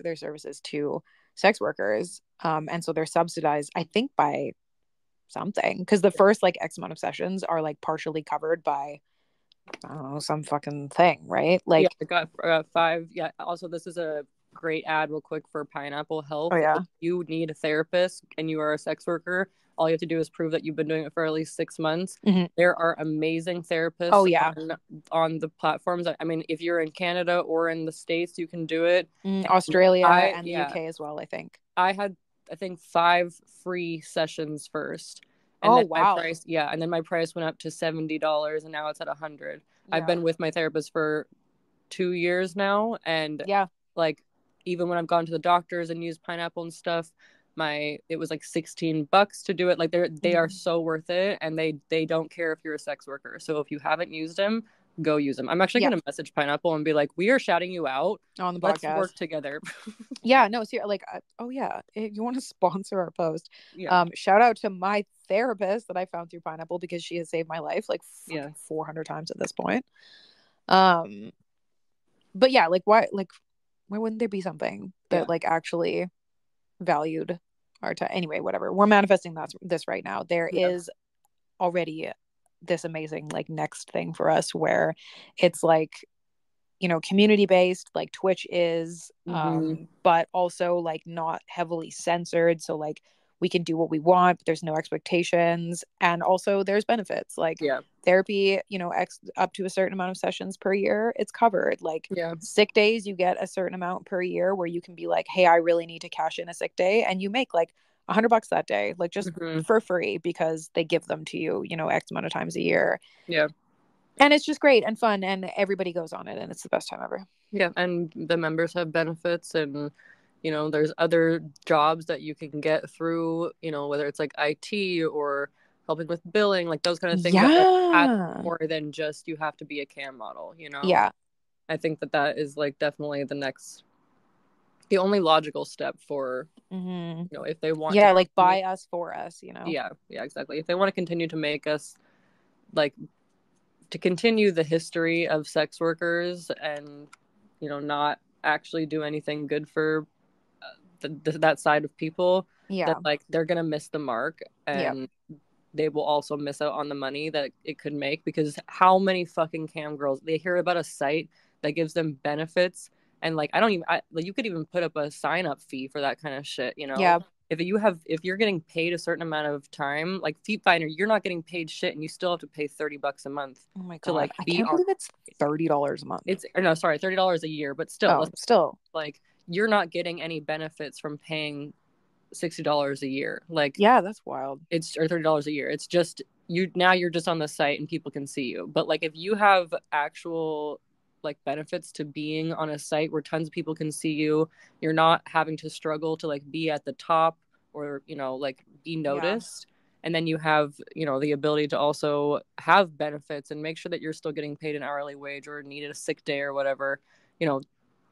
their services to sex workers, and so they're subsidized, I think, by something, because the first like X amount of sessions are like partially covered by, I don't know, some fucking thing, right? Yeah, Like, I got 5. Yeah. Also, this is a great ad, real quick, for Pineapple oh Health. If yeah. you need a therapist and you are a sex worker, all you have to do is prove that you've been doing it for at least 6 months. Mm-hmm. There are amazing Oh therapists yeah. on the platforms. I mean, if you're in Canada or in the States, you can do it. And Australia and the UK as well, I think. I had, I think, 5 free sessions first, and Oh then my wow. price, yeah, and then my price went up to $70, and now it's at 100. I've Yeah. been with my therapist for 2 years now, and Yeah. like even when I've gone to the doctors and used Pineapple and stuff, it was like $16 to do it. Like they are Mm-hmm. so worth it, and they don't care if you're a sex worker. So if you haven't used them, go use them. I'm actually Yeah. gonna message Pineapple and be like, we are shouting you out. On the Let's podcast. work together. Yeah, no, see, like, oh yeah, if you want to sponsor our post, Yeah. shout out to my therapist that I found through Pineapple, because she has saved my life like Yeah. fucking 400 times at this point. Um, but yeah, like why wouldn't there be something Yeah. that like actually valued our time? Anyway, whatever. We're manifesting this right now. There Yeah. is already this amazing like next thing for us where it's like, you know, community based like Twitch is, Mm-hmm. but also like not heavily censored, so like we can do what we want, but there's no expectations, and also there's benefits like Yeah. therapy, you know, up to a certain amount of sessions per year, it's covered. Like Yeah. sick days, you get a certain amount per year where you can be like, hey, I really need to cash in a sick day, and you make like $100 that day, like just Mm-hmm. for free, because they give them to you, you know, X amount of times a year. Yeah. And it's just great and fun, and everybody goes on it, and it's the best time ever. Yeah. And the members have benefits, and you know, there's other jobs that you can get through, you know, whether it's like IT or helping with billing, like those kind of things that like add Yeah. more than just you have to be a cam model, you know? Yeah. I think that is like definitely the only logical step for, Mm-hmm. you know, if they want to Yeah, like continue. by us for us, you know? Yeah, yeah, exactly. If they want to continue to make us like to continue the history of sex workers and, you know, not actually do anything good for that side of people, then Yeah. like they're gonna miss the mark, Yeah. and they will also miss out on the money that it could make, because how many fucking cam girls, they hear about a site that gives them benefits, and like I don't even like you could even put up a sign up fee for that kind of shit, you know? Yeah. If you're getting paid a certain amount of time, like Feet Finder, you're not getting paid shit, and you still have to pay $30 a month Oh my to God. like I be can't on. believe it's $30 a month. It's, or no, sorry, $30 a year, but still, Oh, still. like you're not getting any benefits from paying $60 a year. Like Yeah, that's wild. it's, or $30 a year. It's just you, now you're just on the site and people can see you. But like if you have actual like benefits to being on a site where tons of people can see you, you're not having to struggle to like be at the top or, you know, like be Yeah. noticed, and then you have, the ability to also have benefits and make sure that you're still getting paid an hourly wage or needed a sick day or whatever,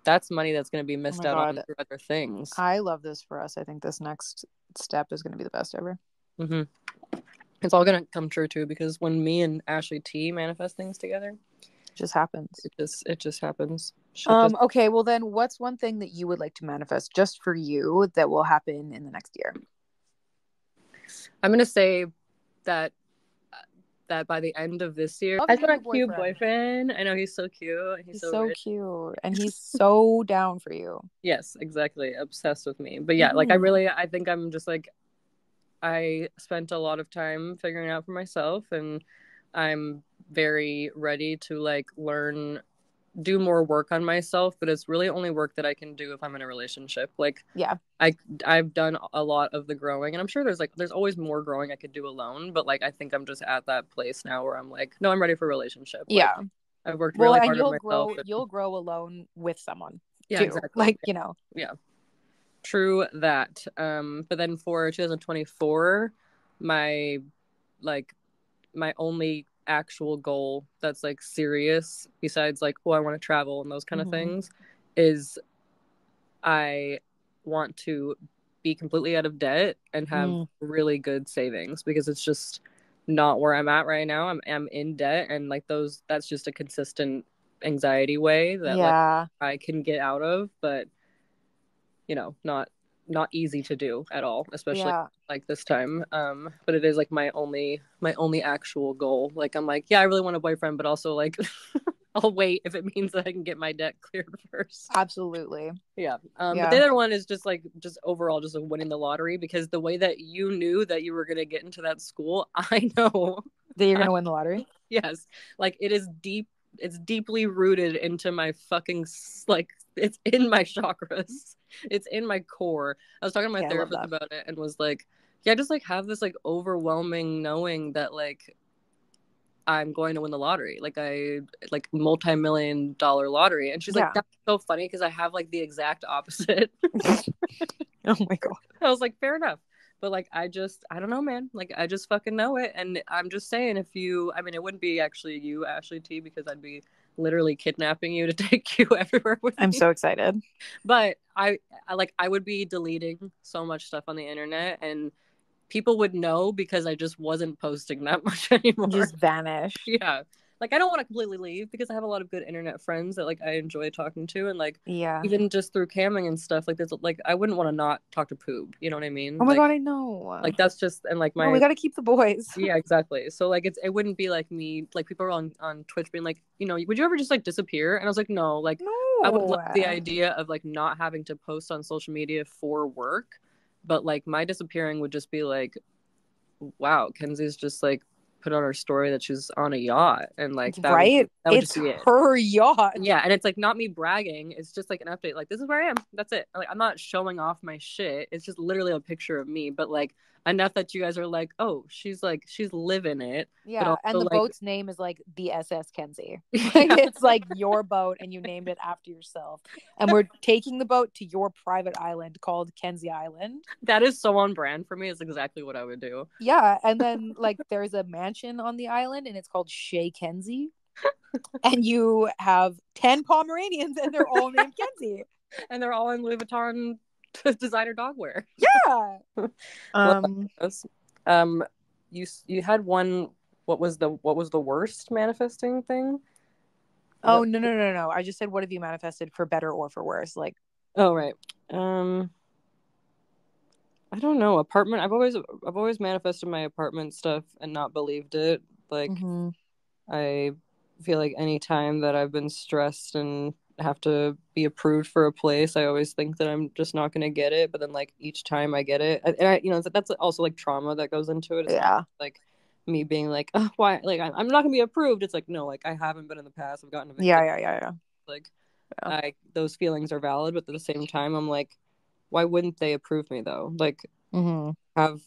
that's money that's going to be missed out on through other things. I love this for us. I think this next step is going to be the best ever. Mm-hmm. It's all going to come true too, because when me and Ashley T manifest things together, it just happens. It just happens. Okay, well then, what's one thing that you would like to manifest just for you that will happen in the next year? I'm going to say that by the end of this year, I got a cute boyfriend. I know he's so cute. He's so cute, and he's so down for you. Yes, exactly. Obsessed with me. But yeah, like I think I'm just like, I spent a lot of time figuring out for myself, and I'm very ready to like do more work on myself, but it's really only work that I can do if I'm in a relationship. Like, yeah, I've done a lot of the growing, and I'm sure there's always more growing I could do alone, but like I think I'm just at that place now where I'm like, no, I'm ready for a relationship. Yeah, like, I've worked really hard on myself. You'll grow alone with someone. Yeah, too. exactly. Like, Yeah, true that. But then for 2024, my only actual goal that's like serious, besides like, I want to travel and those kind of things, is I want to be completely out of debt and have really good savings, because it's just not where I'm at right now. I'm in debt, and like that's just a consistent anxiety way that like I can get out of, but not easy to do at all, especially like this time. But it is like my only actual goal. Like I'm like, I really want a boyfriend, but also like I'll wait if it means that I can get my debt cleared first. Absolutely. Yeah. But the other one is just overall just like winning the lottery, because the way that you knew that you were gonna get into that school, I know that you're gonna win the lottery. Yes, like it is deep. It's deeply rooted into my fucking, like, it's in my chakras. It's in my core. I was talking to my therapist about it and was like, I just like have this like overwhelming knowing that like I'm going to win the lottery, like multi-million-dollar lottery. And she's like, that's so funny because I have like the exact opposite. Oh my god. I was like, fair enough. But like I don't know, man. Like I just fucking know it. And I'm just saying, it wouldn't be actually you, Ashley T, because I'd be literally kidnapping you to take you everywhere with me. I'm so excited. But I would be deleting so much stuff on the internet, and people would know because I just wasn't posting that much anymore. Just vanish. Yeah. Like I don't want to completely leave, because I have a lot of good internet friends that like I enjoy talking to, and like even just through camming and stuff like this, like I wouldn't want to not talk to Poob, you know what I mean? Oh my god, I know. Like that's just, and like we gotta keep the boys. Yeah, exactly. So like it wouldn't be like me, like people are on Twitch being like, would you ever just like disappear? And I was like, no, like I would love the idea of like not having to post on social media for work, but like my disappearing would just be like, wow, Kenzie's just like put on her story that she's on a yacht, and like that would it's just be her yacht. Yeah, and it's like not me bragging, it's just like an update, like this is where I am, that's it. Like I'm not showing off my shit, it's just literally a picture of me, but like enough that you guys are like, oh, she's living it. Yeah, and the boat's name is like the SS Kenzie. Like it's like your boat, and you named it after yourself. And we're taking the boat to your private island called Kenzie Island. That is so on brand for me. It's exactly what I would do. Yeah, and then like there's a mansion on the island, and it's called Chez Kenzie. And you have 10 Pomeranians, and they're all named Kenzie. And they're all in Louis Vuitton designer dog wear. Yeah. You had one. What was the worst manifesting thing? Oh, no. I just said, what have you manifested for better or for worse? Like, oh, right. I don't know. Apartment. I've always manifested my apartment stuff and not believed it. Like, I feel like any time that I've been stressed and have to be approved for a place, I always think that I'm just not going to get it. But then like each time I get it, and I, that's also like trauma that goes into it. It's not like me being like, oh, why? Like I'm not going to be approved. It's like, no, like I haven't been in the past. I've gotten evicted. Yeah. Like, those feelings are valid, but at the same time, I'm like, why wouldn't they approve me though? Like, have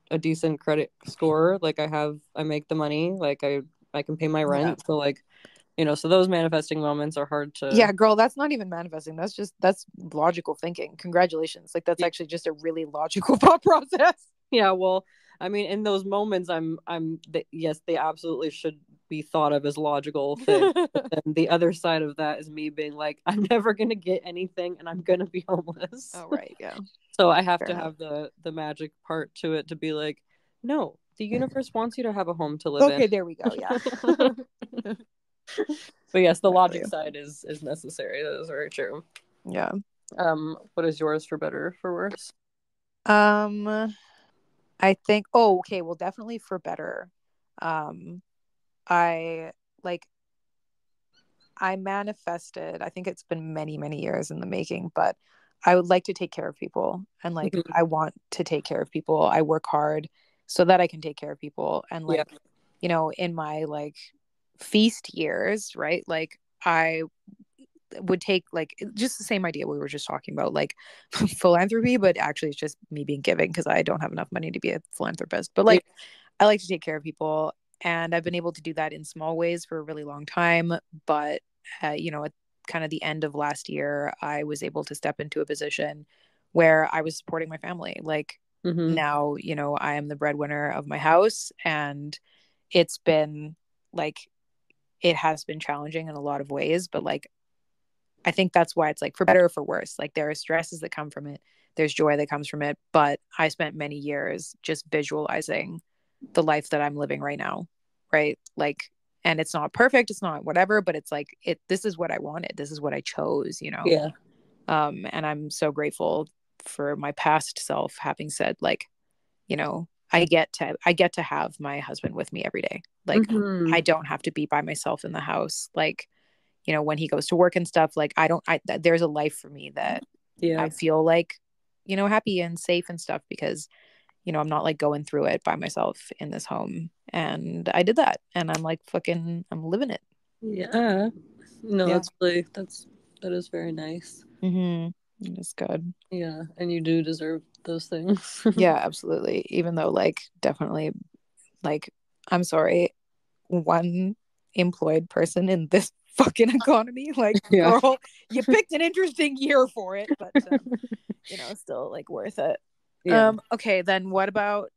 a decent credit score. Like I make the money. Like I can pay my rent. So like, so those manifesting moments are hard to. Yeah, girl, that's not even manifesting. That's logical thinking. Congratulations. Like that's actually just a really logical thought process. Yeah, well, I mean, in those moments, yes, they absolutely should be thought of as logical things. But then the other side of that is me being like, I'm never gonna get anything, and I'm gonna be homeless. Oh, right, yeah. So I have Fair to enough. have the magic part to it to be like, no, the universe wants you to have a home to live in. Okay, there we go. Yeah. But yes, the Exactly. logic side is necessary. That is very true. Yeah. What is yours for better or for worse? Um, I think, oh, okay, well, definitely for better. Um, I like I manifested, I think it's been many, many years in the making, but I would like to take care of people and like Mhm. I want to take care of people. I work hard so that I can take care of people. And Yeah. like, in my like feast years, right? Like I would take like just the same idea we were just talking about, like philanthropy, but actually it's just me being giving because I don't have enough money to be a philanthropist. But Yeah. like I like to take care of people and I've been able to do that in small ways for a really long time. But at kind of the end of last year, I was able to step into a position where I was supporting my family. Like Mm-hmm. now, I am the breadwinner of my house and it's been like it has been challenging in a lot of ways, but like I think that's why it's like for better or for worse. Like there are stresses that come from it, there's joy that comes from it. But I spent many years just visualizing the life that I'm living right now, right? Like, and it's not perfect, it's not whatever, but it's like this is what I wanted, this is what I chose. Yeah. And I'm so grateful for my past self having said, like, I get to have my husband with me every day. Like Mm-hmm. I don't have to be by myself in the house. Like, when he goes to work and stuff, like there's a life for me that Yeah. I feel like, happy and safe and stuff because, I'm not like going through it by myself in this home. And I did that and I'm like, fucking, I'm living it. Yeah. No, Yeah. that is very nice. Mm-hmm. It's good. Yeah, and you do deserve those things. Yeah, absolutely. Even though like, definitely like, I'm sorry, one employed person in this fucking economy, like, Yeah. girl, you picked an interesting year for it, but still like worth it. Yeah. Okay, then what about,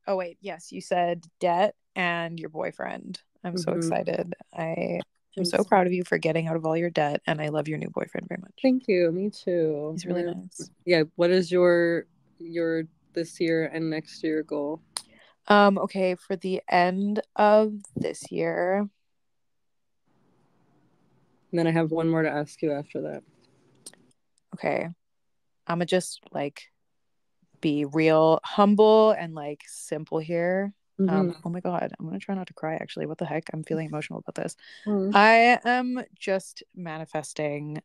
oh wait, yes, you said debt and your boyfriend. I'm so Mm-hmm. excited. I am so Thanks. proud of you for getting out of all your debt and I love your new boyfriend very much. Thank you. Me too. He's really nice. Yeah. What is your this year and next year goal? Okay, for the end of this year. And then I have one more to ask you after that. Okay, I'm gonna just like be real humble and like simple here. Mm-hmm. Oh my God, I'm gonna try not to cry actually. What the heck? I'm feeling emotional about this. Mm-hmm. I am just manifesting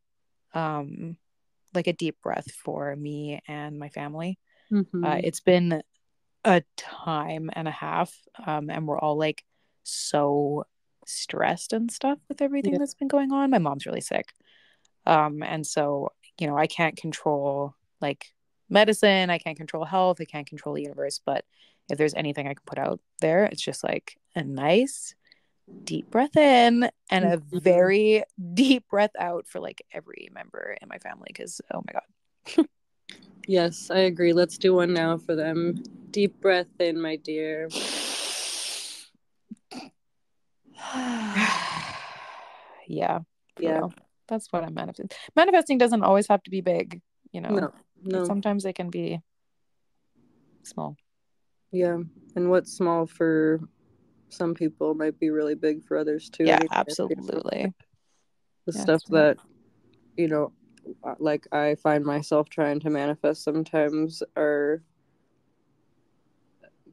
like a deep breath for me and my family. Mm-hmm. It's been a time and a half, and we're all like so stressed and stuff with everything Yeah. that's been going on. My mom's really sick. And so, I can't control like medicine, I can't control health, I can't control the universe, but if there's anything I can put out there, it's just like a nice deep breath in and a Mm-hmm. very deep breath out for like every member in my family because oh my God. Yes, I agree. Let's do one now for them. Deep breath in, my dear. Yeah, for Yeah. real. That's what I'm manifesting. Manifesting doesn't always have to be big. No. No. Sometimes it can be small. Yeah. And what's small for some people might be really big for others too. Yeah, Anyways, absolutely. the Yeah, stuff yeah. that you know, like I find myself trying to manifest sometimes are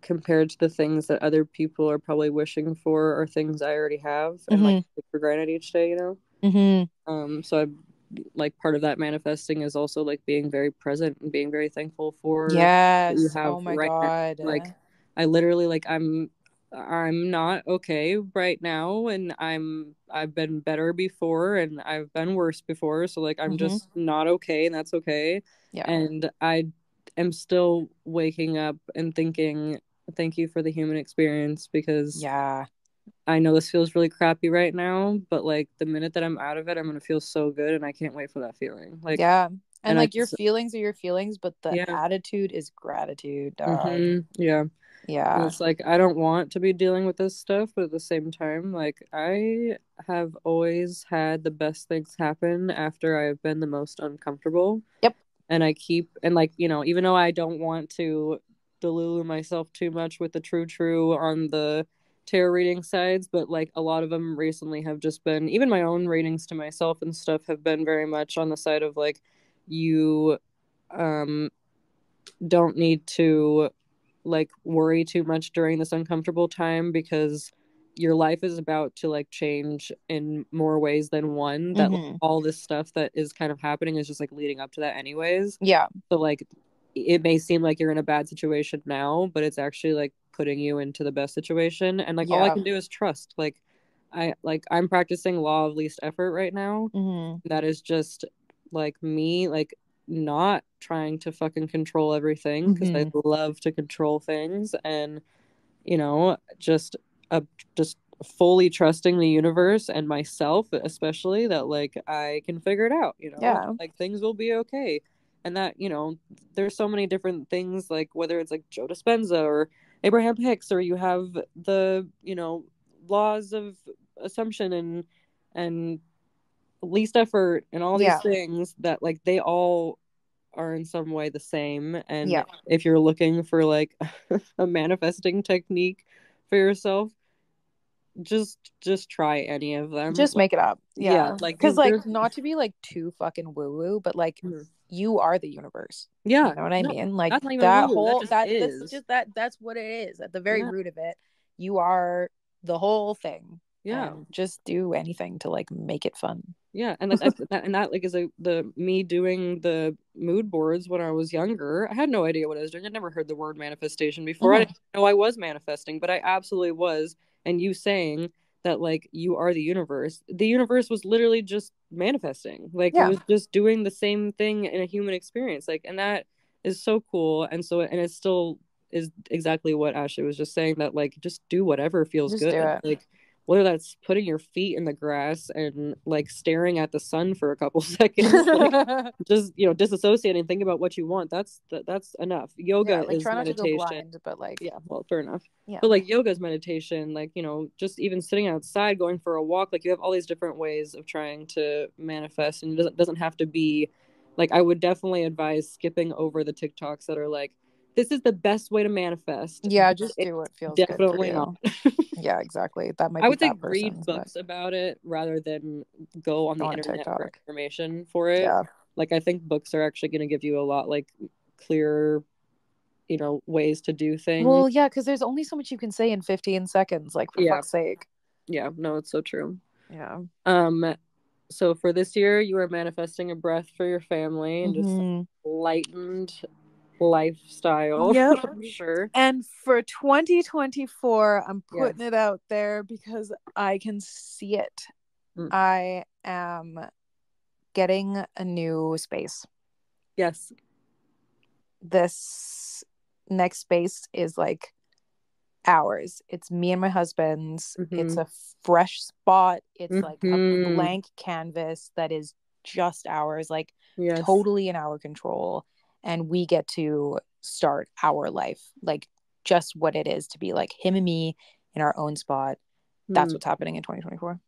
compared to the things that other people are probably wishing for or things I already have and like Mm-hmm. take for granted each day. Mm-hmm. So I like part of that manifesting is also like being very present and being very thankful for what you Yes. have Oh my right now. God. Like I literally like I'm not okay right now and I've been better before and I've been worse before, so like I'm Mm-hmm. just not okay and that's okay. Yeah. And I am still waking up and thinking thank you for the human experience because Yeah. I know this feels really crappy right now, but like the minute that I'm out of it, I'm gonna feel so good, and I can't wait for that feeling. Like, Yeah. And and I like your just, feelings are your feelings, but the yeah, attitude is gratitude, dog. yeah. And Yeah. it's like, I don't want to be dealing with this stuff, but at the same time, like, I have always had the best things happen after I have been the most uncomfortable. Yep. And I keep, and like, even though I don't want to delulu myself too much with the true on the tarot reading sides, but like a lot of them recently have just been, even my own readings to myself and stuff have been very much on the side of like, you um don't need to like worry too much during this uncomfortable time, because your life is about to like change in more ways than one, that like, Mm-hmm. all this stuff that is kind of happening is just like leading up to that anyways. Yeah. So like it may seem like you're in a bad situation now, but it's actually like putting you into the best situation, and like all I Yeah. can do is trust. Like I'm practicing law of least effort right now. Mm-hmm. That is just like me, like not trying to fucking control everything, because I Mm-hmm. love to control things, and just just fully trusting the universe and myself, especially, that like I can figure it out, Yeah. like things will be okay. And that, there's so many different things, like whether it's like Joe Dispenza or Abraham Hicks, or you have the, laws of assumption and least effort and all these Yeah. things, that like they all are in some way the same. Yeah. And if you're looking for like a manifesting technique for yourself, just try any of them. Just Like, make it up. yeah, Yeah. like Because, you like, there's not to be like too fucking woo woo, but like, Mhm. you are the universe. You Yeah, know what I no, mean? Like, that's not even woo that woo, that whole, just that's is. just that's what it is. At the very Yeah, root of it, you are the whole thing. yeah, And just do anything to like make it fun. yeah. And that like is the me doing the mood boards when I was younger. I had no idea what I was doing. I'd never heard the word manifestation before. I Mm-hmm. didn't know I was manifesting, but I absolutely was. And you saying that like you are the universe was literally just manifesting. Like it Yeah. was just doing the same thing in a human experience. Like, and that is so cool. And so, and it still is exactly what Ashley was just saying, that like just do whatever feels Just do good. it. Like whether that's putting your feet in the grass and like staring at the sun for a couple seconds, like just disassociating, think about what you want. That's enough. Yeah. Yoga Like, is try not to go meditation. blind, but like, Yeah, well, fair enough. yeah. But like yoga is meditation, like just even sitting outside, going for a walk, like you have all these different ways of trying to manifest, and it doesn't have to be like, I would definitely advise skipping over the TikToks that are like, this is the best way to manifest. Yeah. Just do It's what feels good for definitely not. you. Yeah. Exactly. That might I be would say that read person's, but books about it rather than go on the go on internet for TikTok. information for it. Yeah. Like I think books are actually going to give you a lot like clearer, ways to do things. Well, yeah, because there's only so much you can say in 15 seconds. Like, for Yeah. fuck's sake. Yeah, no, it's so true. Yeah. Um so for this year you are manifesting a breath for your family and just Mm-hmm. lightened lifestyle, Yep. I'm sure. And for 2024, I'm Yes. putting it out there because I can see it. Mm. I am getting a new space. Yes. This next space is like ours. It's me and my husband's. It's Mm-hmm. a fresh spot. It's like a Mm-hmm. blank canvas that is just ours, like Yes. totally in our control. And we get to start our life, like just what it is to be like him and me in our own spot. That's Mm. what's happening in 2024.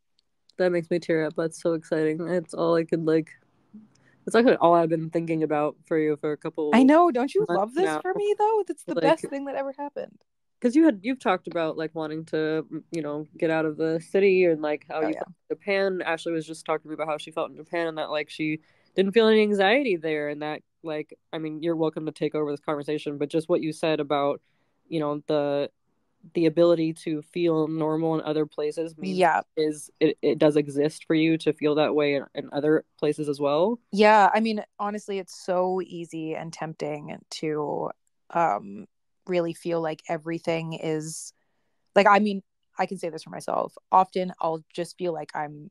That makes me tear up. That's so exciting. It's all I could like. It's like all I've been thinking about for you for a I couple know. Don't you months love this now. for me, though? That's the Like, best thing that ever happened. because you've talked about like wanting to, get out of the city, and like how Oh, you yeah. felt in Japan. Ashley was just talking to me about how she felt in Japan, and that like she didn't feel any anxiety there, and that like, I mean, you're welcome to take over this conversation, but just what you said about, the ability to feel normal in other places means Yeah. it does exist for you to feel that way in other places as well. Yeah. I mean, honestly, it's so easy and tempting to um, really feel like everything is like, I mean, I can say this for myself. Often I'll just feel like I'm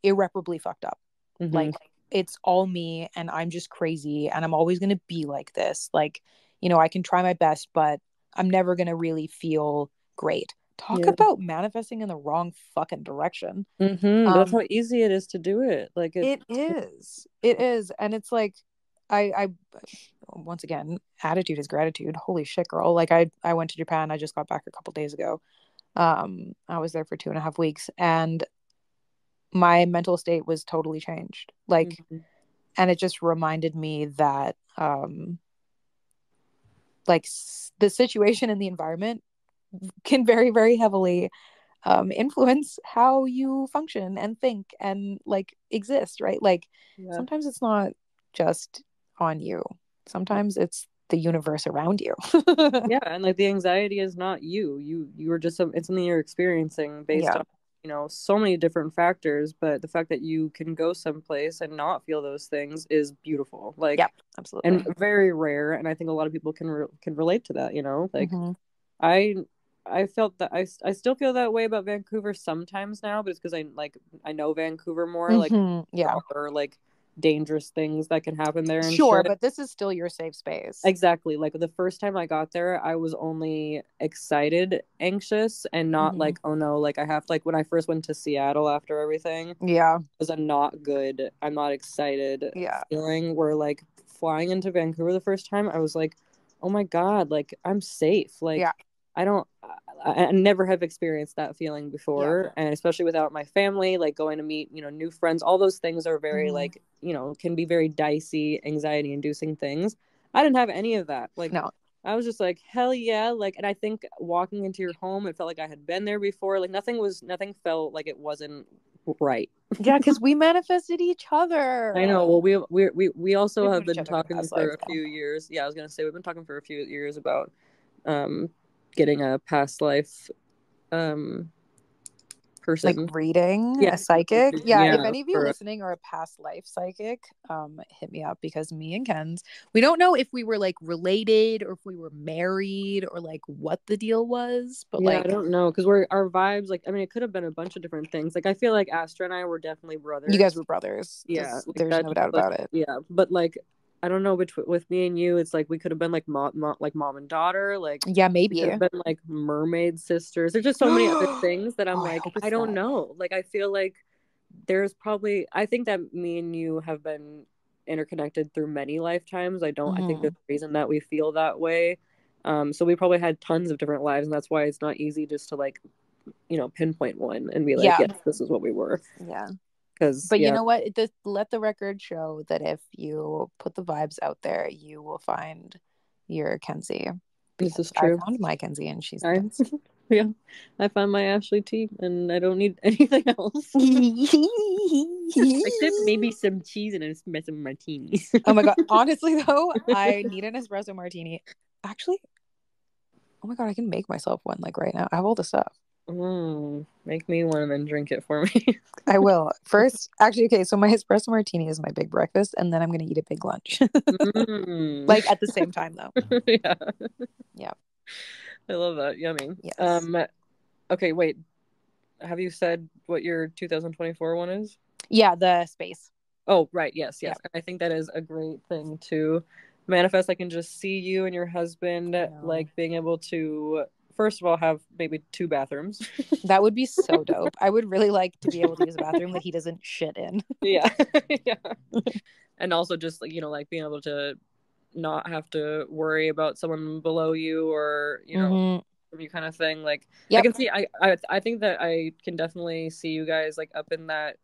irreparably fucked up. Mm-hmm. Like, it's all me and I'm just crazy and I'm always going to be like this. Like, I can try my best, but I'm never going to really feel great. Talk Yeah. about manifesting in the wrong fucking direction. Mm-hmm. That's Um, how easy it is to do it. Like it is. It is. And it's like, I once again, attitude is gratitude. Holy shit, girl. Like I went to Japan. I just got back a couple days ago. I was there for 2.5 weeks, and my mental state was totally changed. Like, and it just reminded me that like the situation and the environment can very, very heavily influence how you function and think and like exist, right? Like sometimes it's not just on you. Sometimes it's the universe around you. Yeah, and like the anxiety is not you. You are just it's something you're experiencing based on, you know, so many different factors, but the fact that you can go someplace and not feel those things is beautiful. Like, yeah, absolutely. And very rare, and I think a lot of people can relate to that, you know? Like I felt that I still feel that way about Vancouver sometimes now, but it's because I know Vancouver more. Like there are like dangerous things that can happen there and sure shit. But this is still your safe space. Exactly. Like the first time I got there, I was only excited, anxious, and not like, oh no, like I have like when I first went to Seattle after everything, it was a not good, I'm not excited feeling, where like flying into Vancouver the first time, I was like, oh my God, like I'm safe. Like I never have experienced that feeling before, and especially without my family, like going to meet, you know, new friends, all those things are very like, you know, can be very dicey, anxiety inducing things. I didn't have any of that. Like I was just like, hell yeah. Like, and I think walking into your home, it felt like I had been there before. Like nothing felt like it wasn't right. Yeah, because we manifested each other. I know. Well, we also have been talking for a few years. Yeah, I was gonna say we've been talking for a few years about getting a past life person, like reading a psychic. If any of you listening are a past life psychic, hit me up, because me and Ken's, we don't know if we were like related or if we were married or like what the deal was, but like I don't know, because our vibes, like, I mean, it could have been a bunch of different things. Like I feel like Astra and I were definitely brothers. You guys were brothers. Yeah, like there's no doubt about it. Yeah, but like I don't know, with me and you, it's like we could have been like mom and daughter, like maybe we could have been like mermaid sisters. There's just so many other things that I'm like, I don't know. Like I feel like there's probably, I think that me and you have been interconnected through many lifetimes. I think there's a reason that we feel that way. So we probably had tons of different lives, and that's why it's not easy just to like, you know, pinpoint one and be like, yes, this is what we were. But you know what? Let the record show that if you put the vibes out there, you will find your Kenzie. This is true. I found my Kenzie, and she's yeah. I found my Ashley T, and I don't need anything else. Except maybe some cheese and an espresso martini. Oh my God! Honestly, though, I need an espresso martini. Actually, oh my God, I can make myself one like right now. I have all the stuff. Make me one and then drink it for me. I will. First, actually, okay, so my espresso martini is my big breakfast, and then I'm gonna eat a big lunch. Like at the same time, though. Yeah. I love that. Yummy. Yes. Okay, wait. Have you said what your 2024 one is? Yeah, the space. Oh, right. Yes. I think that is a great thing to manifest. I can just see you and your husband like being able to, first of all, have maybe 2 bathrooms. That would be so dope. I would really like to be able to use a bathroom that he doesn't shit in. Yeah. And also just like, you know, like being able to not have to worry about someone below you or, you know, you kind of thing. Like I can see, I think that I can definitely see you guys like up in that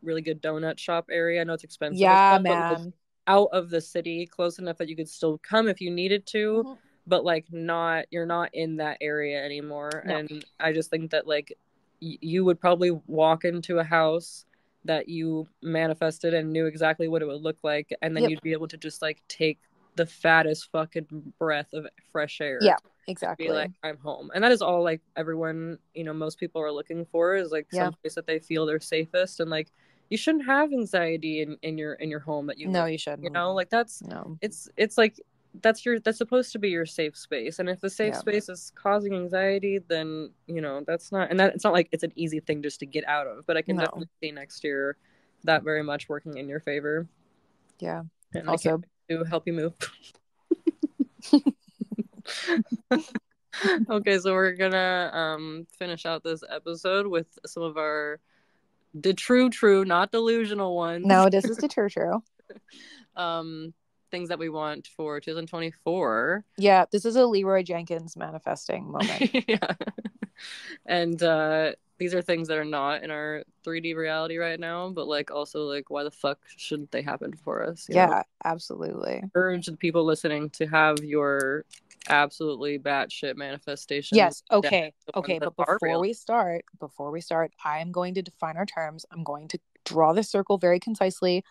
really good donut shop area. I know it's expensive. Yeah, man. But, like, out of the city, close enough that you could still come if you needed to, but like you're not in that area anymore. No. And I just think that like you would probably walk into a house that you manifested and knew exactly what it would look like, and then you'd be able to just like take the fattest fucking breath of fresh air. Yeah, exactly. Be like, I'm home. And that is all like everyone, you know, most people are looking for is like some place that they feel they're safest. And like you shouldn't have anxiety in your home that you live, you shouldn't. You know, like that's it's like that's supposed to be your safe space. And if the safe space is causing anxiety, then you know that's not, and that it's not like it's an easy thing just to get out of. But I can definitely see next year that very much working in your favor. Yeah. And also to help you move. Okay, so we're gonna finish out this episode with some of our DETRUTRU, not delusional ones. No, this is DETRUTRU. things that we want for 2024. Yeah, this is a Leroy Jenkins manifesting moment. Yeah. And these are things that are not in our 3D reality right now, but like also like why the fuck shouldn't they happen for us? You know? Absolutely. Urge the people listening to have your absolutely batshit manifestations. Yes. Okay. Okay. But Are before real. we start, I am going to define our terms. I'm going to draw the circle very concisely.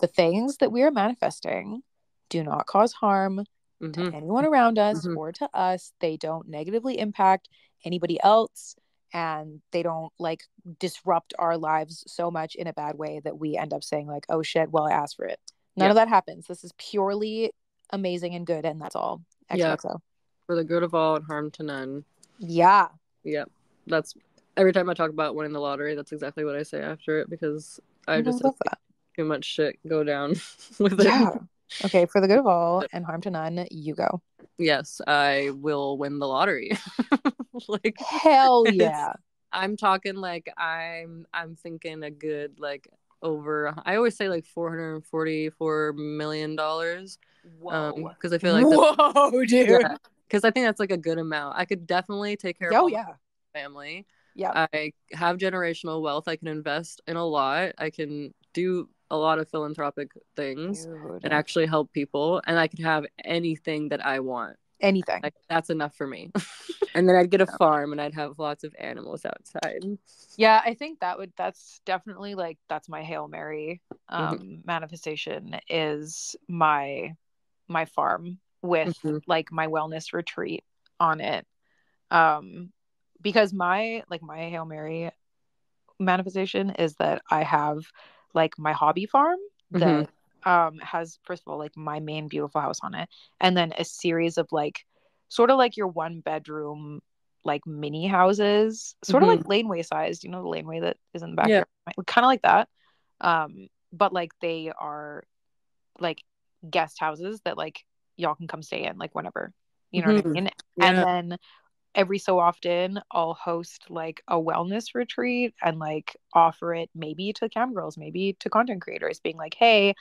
The things that we are manifesting do not cause harm to anyone around us or to us. They don't negatively impact anybody else, and they don't like disrupt our lives so much in a bad way that we end up saying like, oh shit, well, I asked for it. None of that happens. This is purely amazing and good, and that's all. XOXO. For the good of all and harm to none. Yeah. That's every time I talk about winning the lottery, that's exactly what I say after it, because I just love that. Too much shit go down with it. Yeah. Okay, for the good of all and harm to none, you go. Yes, I will win the lottery. Like, hell yeah. I'm talking like I'm thinking a good like over. I always say like $444 million. Whoa. Because I feel like whoa, dude. Yeah, because I think that's like a good amount. I could definitely take care of all my family. Yeah. I have generational wealth. I can invest in a lot. I can do a lot of philanthropic things and actually help people. And I can have anything that I want. Anything. Like, that's enough for me. And then I'd get a farm and I'd have lots of animals outside. Yeah, I think that's definitely like that's my Hail Mary manifestation is my farm with like my wellness retreat on it. Because my Hail Mary manifestation is that I have like my hobby farm that has, first of all, like my main beautiful house on it, and then a series of like sort of like your 1 bedroom like mini houses, sort of like laneway sized, the laneway that is in the backyard, kind of like that, but like they are like guest houses that like y'all can come stay in like whenever, you know what I mean? And then every so often I'll host like a wellness retreat and like offer it maybe to cam girls, maybe to content creators, being like, hey,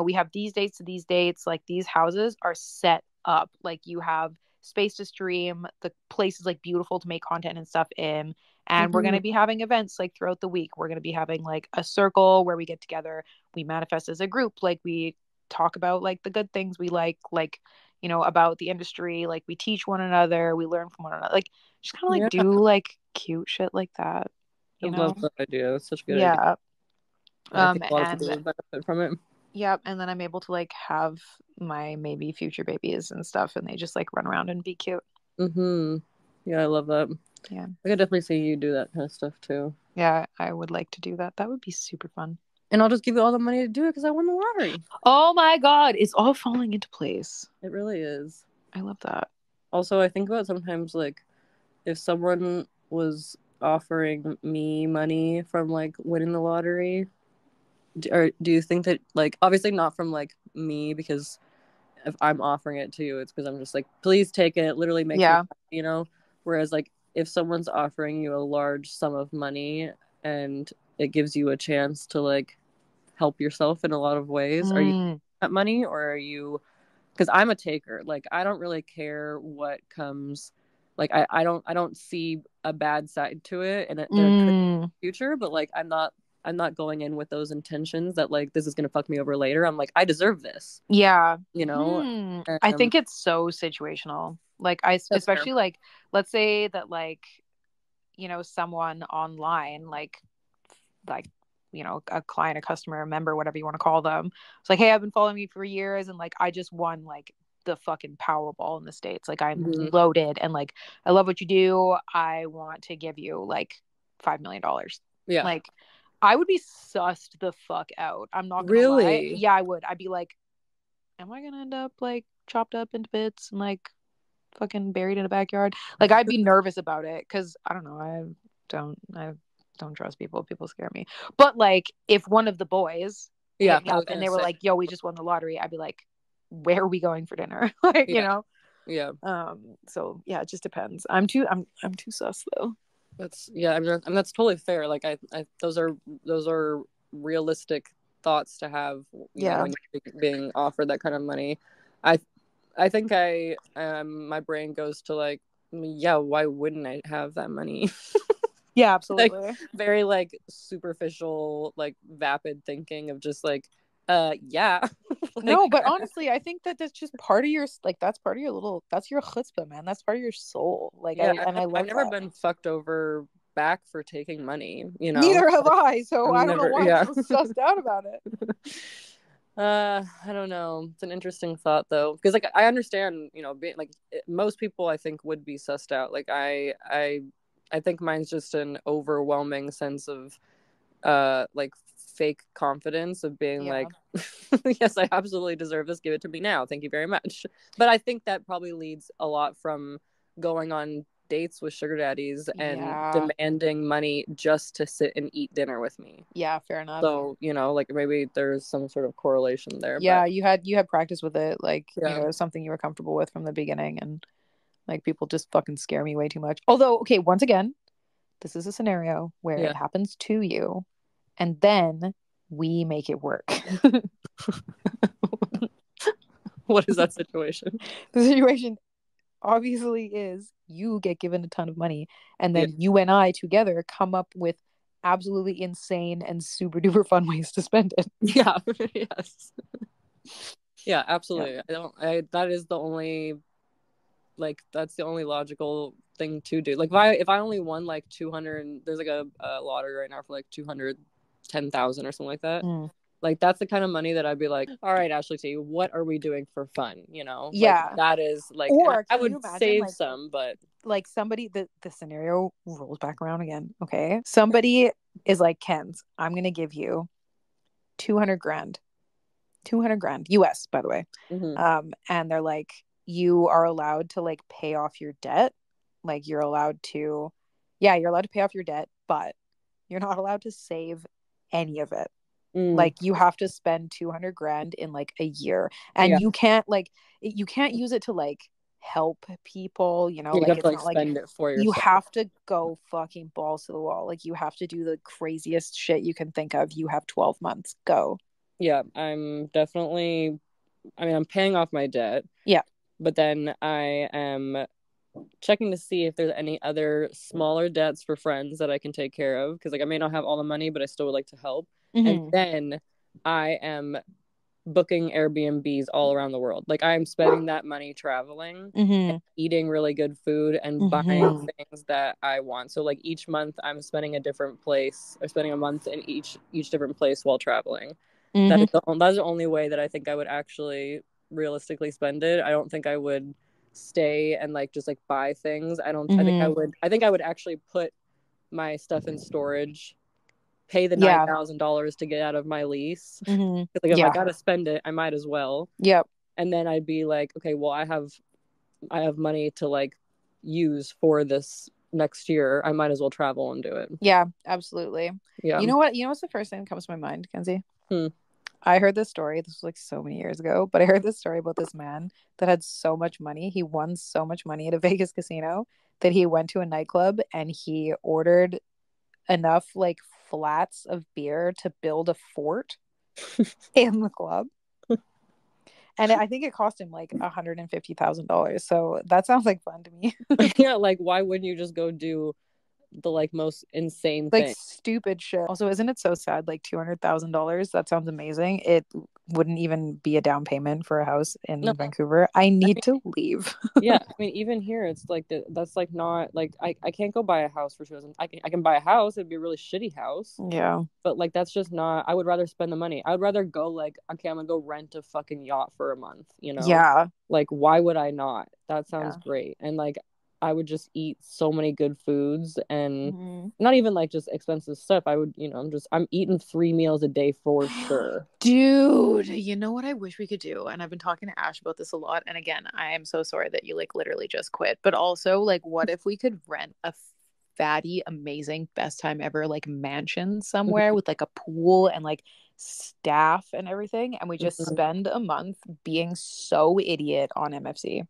we have these dates to these dates, like these houses are set up, like you have space to stream, the place is like beautiful to make content and stuff in, and we're going to be having events like throughout the week. We're going to be having like a circle where we get together, we manifest as a group, like we talk about like the good things we like about the industry, like we teach one another, we learn from one another, like just kind of like do like cute shit like that. I love that idea. That's such a good idea. I think a lot of people would benefit from it. Yep. And then I'm able to like have my maybe future babies and stuff, and they just like run around and be cute. Yeah, I love that. Yeah, I could definitely see you do that kind of stuff too. Yeah, I would like to do that. That would be super fun. And I'll just give you all the money to do it because I won the lottery. Oh my god, it's all falling into place. It really is. I love that. Also, I think about sometimes like if someone was offering me money from like winning the lottery, do you think that, like, obviously not from like me, because if I'm offering it to you, it's because I'm just like, please take it, literally make it, whereas like if someone's offering you a large sum of money and it gives you a chance to like help yourself in a lot of ways, are you that money, or are you, because I'm a taker, like I don't really care what comes, like I don't see a bad side to it and there could be a future, but like I'm not going in with those intentions that like this is gonna fuck me over later. I'm like, I deserve this. I think it's so situational. Like especially like, let's say that like, someone online, like a client, a customer, a member, whatever you want to call them, it's like, hey, I've been following you for years and like I just won like the fucking Powerball in the States, like I'm loaded and like I love what you do, I want to give you like $5 million. Like I would be sussed the fuck out. I'm not gonna lie. Yeah, I would. I'd be like, am I gonna end up like chopped up into bits and like fucking buried in a backyard? Like I'd be nervous about it because I don't know. I don't trust people. People scare me. But like if one of the boys hit me up and they were like, yo, we just won the lottery, I'd be like, where are we going for dinner? Like, so yeah, it just depends. I'm too sus though. That's I mean that's totally fair. Like I those are realistic thoughts to have, Yeah. when you're being offered that kind of money. I think my brain goes to like, yeah, why wouldn't I have that money? Yeah, Like absolutely. very like superficial, like vapid thinking of just like, yeah. Like, No, but honestly, I think that that's just part of your like that's part of your little that's your chutzpah, man. That's part of your soul. Like yeah, I I've love never that. been fucked over back for taking money, Neither have I, so I'm I don't know never, why I'm yeah. so sussed out about it. I don't know. It's an interesting thought though, because like I understand, being like most people I think would be sussed out. Like I think mine's just an overwhelming sense of like fake confidence of being Yeah. like, yes, I absolutely deserve this. Give it to me now. Thank you very much. But I think that probably leads a lot from going on dates with sugar daddies and Yeah. demanding money just to sit and eat dinner with me. Yeah, fair enough. So, like maybe there's some sort of correlation there. Yeah, But you had practice with it, like, yeah. it was something you were comfortable with from the beginning, and like people just fucking scare me way too much. Although, okay, once again, this is a scenario where Yeah. it happens to you and then we make it work. What is that situation? The situation obviously is you get given a ton of money and Yeah. then you and I together come up with absolutely insane and super duper fun ways to spend it. Yeah. Yes. Yeah, Yeah. absolutely. That is the only, like, that's the only logical thing to do. Like if I only won like 200, there's like a lottery right now for like 210,000 or something like that. Mm. Like that's the kind of money that I'd be like, all right, Ashley T, what are we doing for fun? Like Yeah. that is like, and Or I can you would imagine save some, but like somebody, the scenario rolls back around again. Okay. Somebody is like, Ken's, I'm gonna give you 200 grand. 200 grand US, by the way. mm-hmm. And they're like, you are allowed to like pay off your debt. Like you're allowed to, yeah, you're allowed to pay off your debt, but you're not allowed to save any of it. Like you have to spend 200 grand in like a year, and Yeah. you can't like you can't use it to like help people, You like have to it's like not like spend it for you yourself. have to go fucking balls to the wall. Like you have to do the craziest shit you can think of. You have 12 months. Go. Yeah, I'm definitely, I mean, I'm paying off my debt. Yeah. But then I am checking to see if there's any other smaller debts for friends that I can take care of, because like I may not have all the money, but I still would like to help. And then I am booking Airbnbs all around the world. Like I'm spending that money traveling and eating really good food and buying things that I want. So like each month I'm spending a different place, or spending a month in each different place while traveling. That's the only way that I think I would actually realistically spend it. I don't think I would stay and like just like buy things. I think I would actually put my stuff in storage, pay the Yeah. $9,000 to get out of my lease. Mm-hmm. Like if Yeah. I gotta spend it, I might as well. Yep. And then I'd be like, okay, well I have money to like use for this next year. I might as well travel and do it. Yeah, absolutely. Yeah. You know what? You know what's the first thing that comes to my mind, Kenzie? I heard this story. This was like so many years ago, but I heard this story about this man that had so much money. He won so much money at a Vegas casino that he went to a nightclub and he ordered enough like flats of beer to build a fort in the club. And I think it cost him like $150,000. So that sounds like fun to me. Yeah, like why wouldn't you just go do the like most insane Like thing? stupid shit. Also, isn't it so sad? Like $200,000. That sounds amazing. It wouldn't even be a down payment for a house in No, Vancouver. I need to leave. yeah, I mean, even here, it's like that's like not like I can't go buy a house for 2,000. I can buy a house. It'd be a really shitty house. Yeah. But like that's just not. I would rather spend the money. I would rather go like, okay, I'm gonna go rent a fucking yacht for a month. Yeah. Like why would I not? That sounds Yeah. great. And like I would just eat so many good foods and Mm-hmm. not even like just expensive stuff. I would, I'm eating 3 meals a day for sure. Dude, you know what I wish we could do? And I've been talking to Ash about this a lot. And again, I am so sorry that you like literally just quit. But also, like, what if we could rent a fatty, amazing, best time ever, like mansion somewhere with like a pool and like staff and everything, and we just spend a month being so idiot on MFC?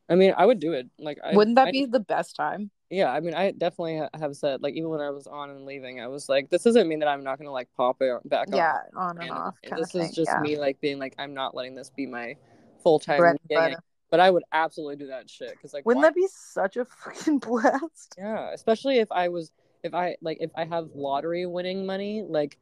I mean, I would do it. Like, Wouldn't that be the best time? Yeah, I mean, I definitely have said, like, even when I was on and leaving, I was like, this doesn't mean that I'm not gonna like pop it back Yeah, on on and randomly. off kind of This is thing. just Yeah. me like being like, I'm not letting this be my full-time Bread and gig. butter. But I would absolutely do that shit because like Wouldn't why? that be such a fucking blast? Yeah, especially if I have lottery winning money, like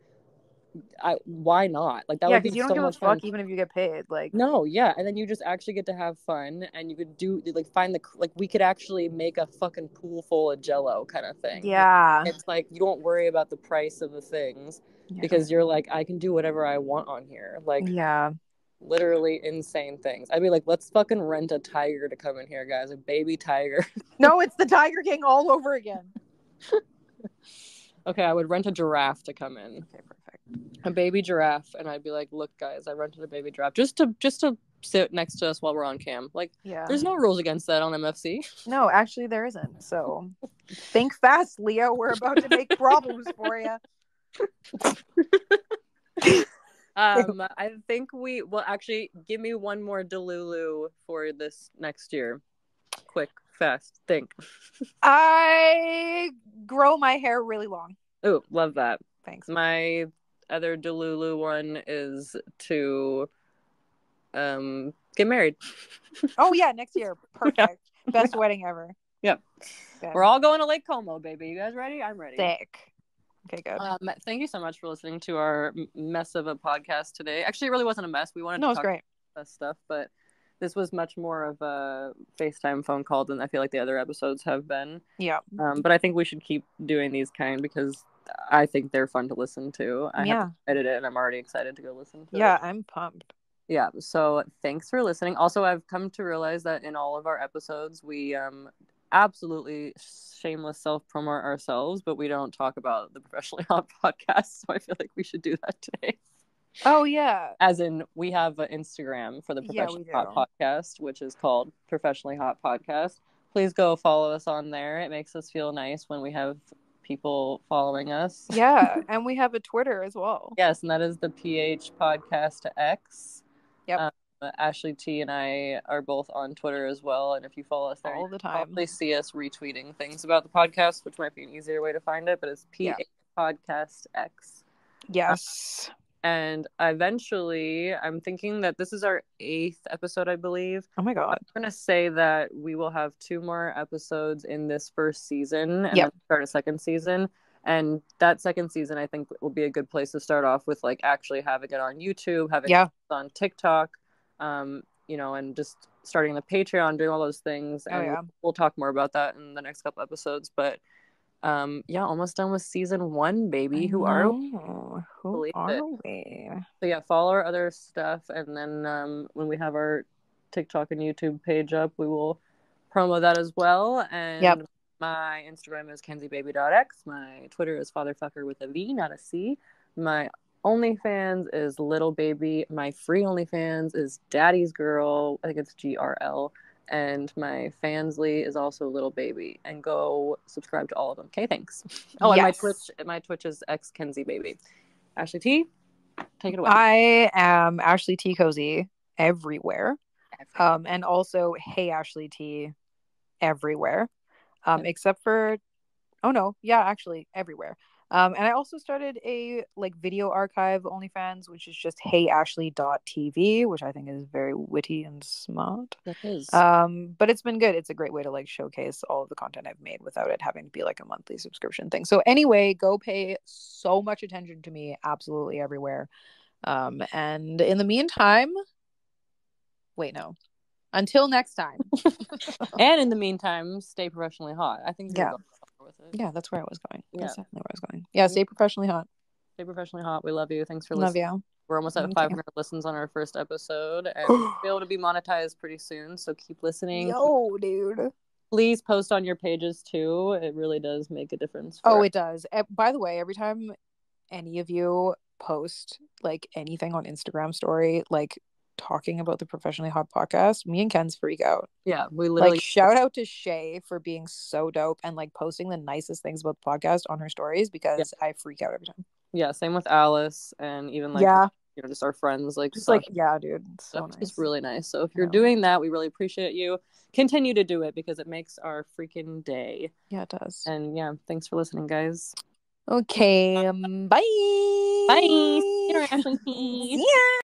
why not? Like that Yeah, would be because you don't so give a much fun. fuck even if you get paid. Like, No, yeah, and then you just actually get to have fun, and you could do like find the like we could actually make a fucking pool full of Jello kind of thing. yeah. It's like you don't worry about the price of the things Yeah. because you're like I can do whatever I want on here. Like Yeah. literally insane things. I'd be like, let's fucking rent a tiger to come in here, guys, a baby tiger. No, it's the Tiger King all over again. Okay, I would rent a giraffe to come in. Okay, perfect. A baby giraffe, and I'd be like, look, guys, I rented a baby giraffe just to sit next to us while we're on cam. Like, Yeah. there's no rules against that on MFC. No, actually, there isn't. So think fast, Leo. We're about to make problems for you. I think we will actually give me one more DELULU for this next year. Quick, fast, think. I grow my hair really long. Oh, love that. Thanks. My other DELULU one is to get married. Oh yeah, next year. Perfect. Yeah. Best wedding ever. Yep. Good. We're all going to Lake Como, baby. You guys ready? I'm ready. Sick. Okay, good. Thank you so much for listening to our mess of a podcast today. Actually, it really wasn't a mess. We wanted to talk great. about stuff, but this was much more of a FaceTime phone call than I feel like the other episodes have been. Yeah. But I think we should keep doing these kind because I think they're fun to listen to. I have to edit it, and I'm already excited to go listen to it. Yeah, I'm pumped. Yeah, so thanks for listening. Also, I've come to realize that in all of our episodes, we absolutely shameless self-promote ourselves, but we don't talk about the Professionally Hot podcast, so I feel like we should do that today. Oh, yeah. As in, we have an Instagram for the Professionally Hot podcast, which is called Professionally Hot Podcast. Please go follow us on there. It makes us feel nice when we have people following us. Yeah, and we have a Twitter as well. Yes, and that is the PH Podcast X. Yep. Ashley T and I are both on Twitter as well, and if you follow us there, all the time, you'll probably see us retweeting things about the podcast, which might be an easier way to find it. But it's PH Podcast X. Yes. And eventually, I'm thinking that this is our 8th episode, I believe. Oh my God. I'm gonna say that we will have 2 more episodes in this first season, and then start a second season. And that second season, I think, will be a good place to start off with, like, actually having it on YouTube, having it on TikTok, you know, and just starting the Patreon, doing all those things. And we'll talk more about that in the next couple episodes. But yeah, almost done with season 1, baby. Who are we? So yeah, follow our other stuff, and then when we have our TikTok and YouTube page up, we will promo that as well. And my Instagram is kenziebaby.x. My Twitter is fatherfucker with a V, not a C. My OnlyFans is Little Baby. My free OnlyFans is Daddy's Girl. I think it's GRL. And my Fansly is also Little Baby. And go subscribe to all of them. Okay, thanks. Oh, and my Twitch is xKenzieBaby. Ashley T, take it away. I am Ashley T Cozy everywhere. And also Hey Ashley T everywhere. Except for actually everywhere. And I also started a video archive OnlyFans, which is just heyashley.tv, which I think is very witty and smart. That is. But it's been good. It's a great way to showcase all of the content I've made without it having to be a monthly subscription thing. So anyway, go pay so much attention to me absolutely everywhere. And in the meantime, until next time. And in the meantime, stay professionally hot. I think with it. Yeah, that's where I was going. That's definitely where I was going. Yeah, stay professionally hot. Stay professionally hot. We love you. Thanks for listening. Love you. We're almost at 500 listens on our first episode, and we'll be able to be monetized pretty soon. So keep listening. Yo, dude. Please post on your pages too. It really does make a difference. It does. By the way, every time any of you post anything on Instagram story, talking about the Professionally Hot podcast, me and Ken's freak out. Yeah, we literally shout out to Shay for being so dope and posting the nicest things about the podcast on her stories because I freak out every time. Yeah, same with Alice, and even just our friends like just talk like, yeah, dude, it's so stuff. nice. It's really nice. So if you're doing that, we really appreciate you. Continue to do it because it makes our freaking day. Yeah, it does. And yeah, thanks for listening, guys. Okay, bye. Bye. See you, Ashley. See ya.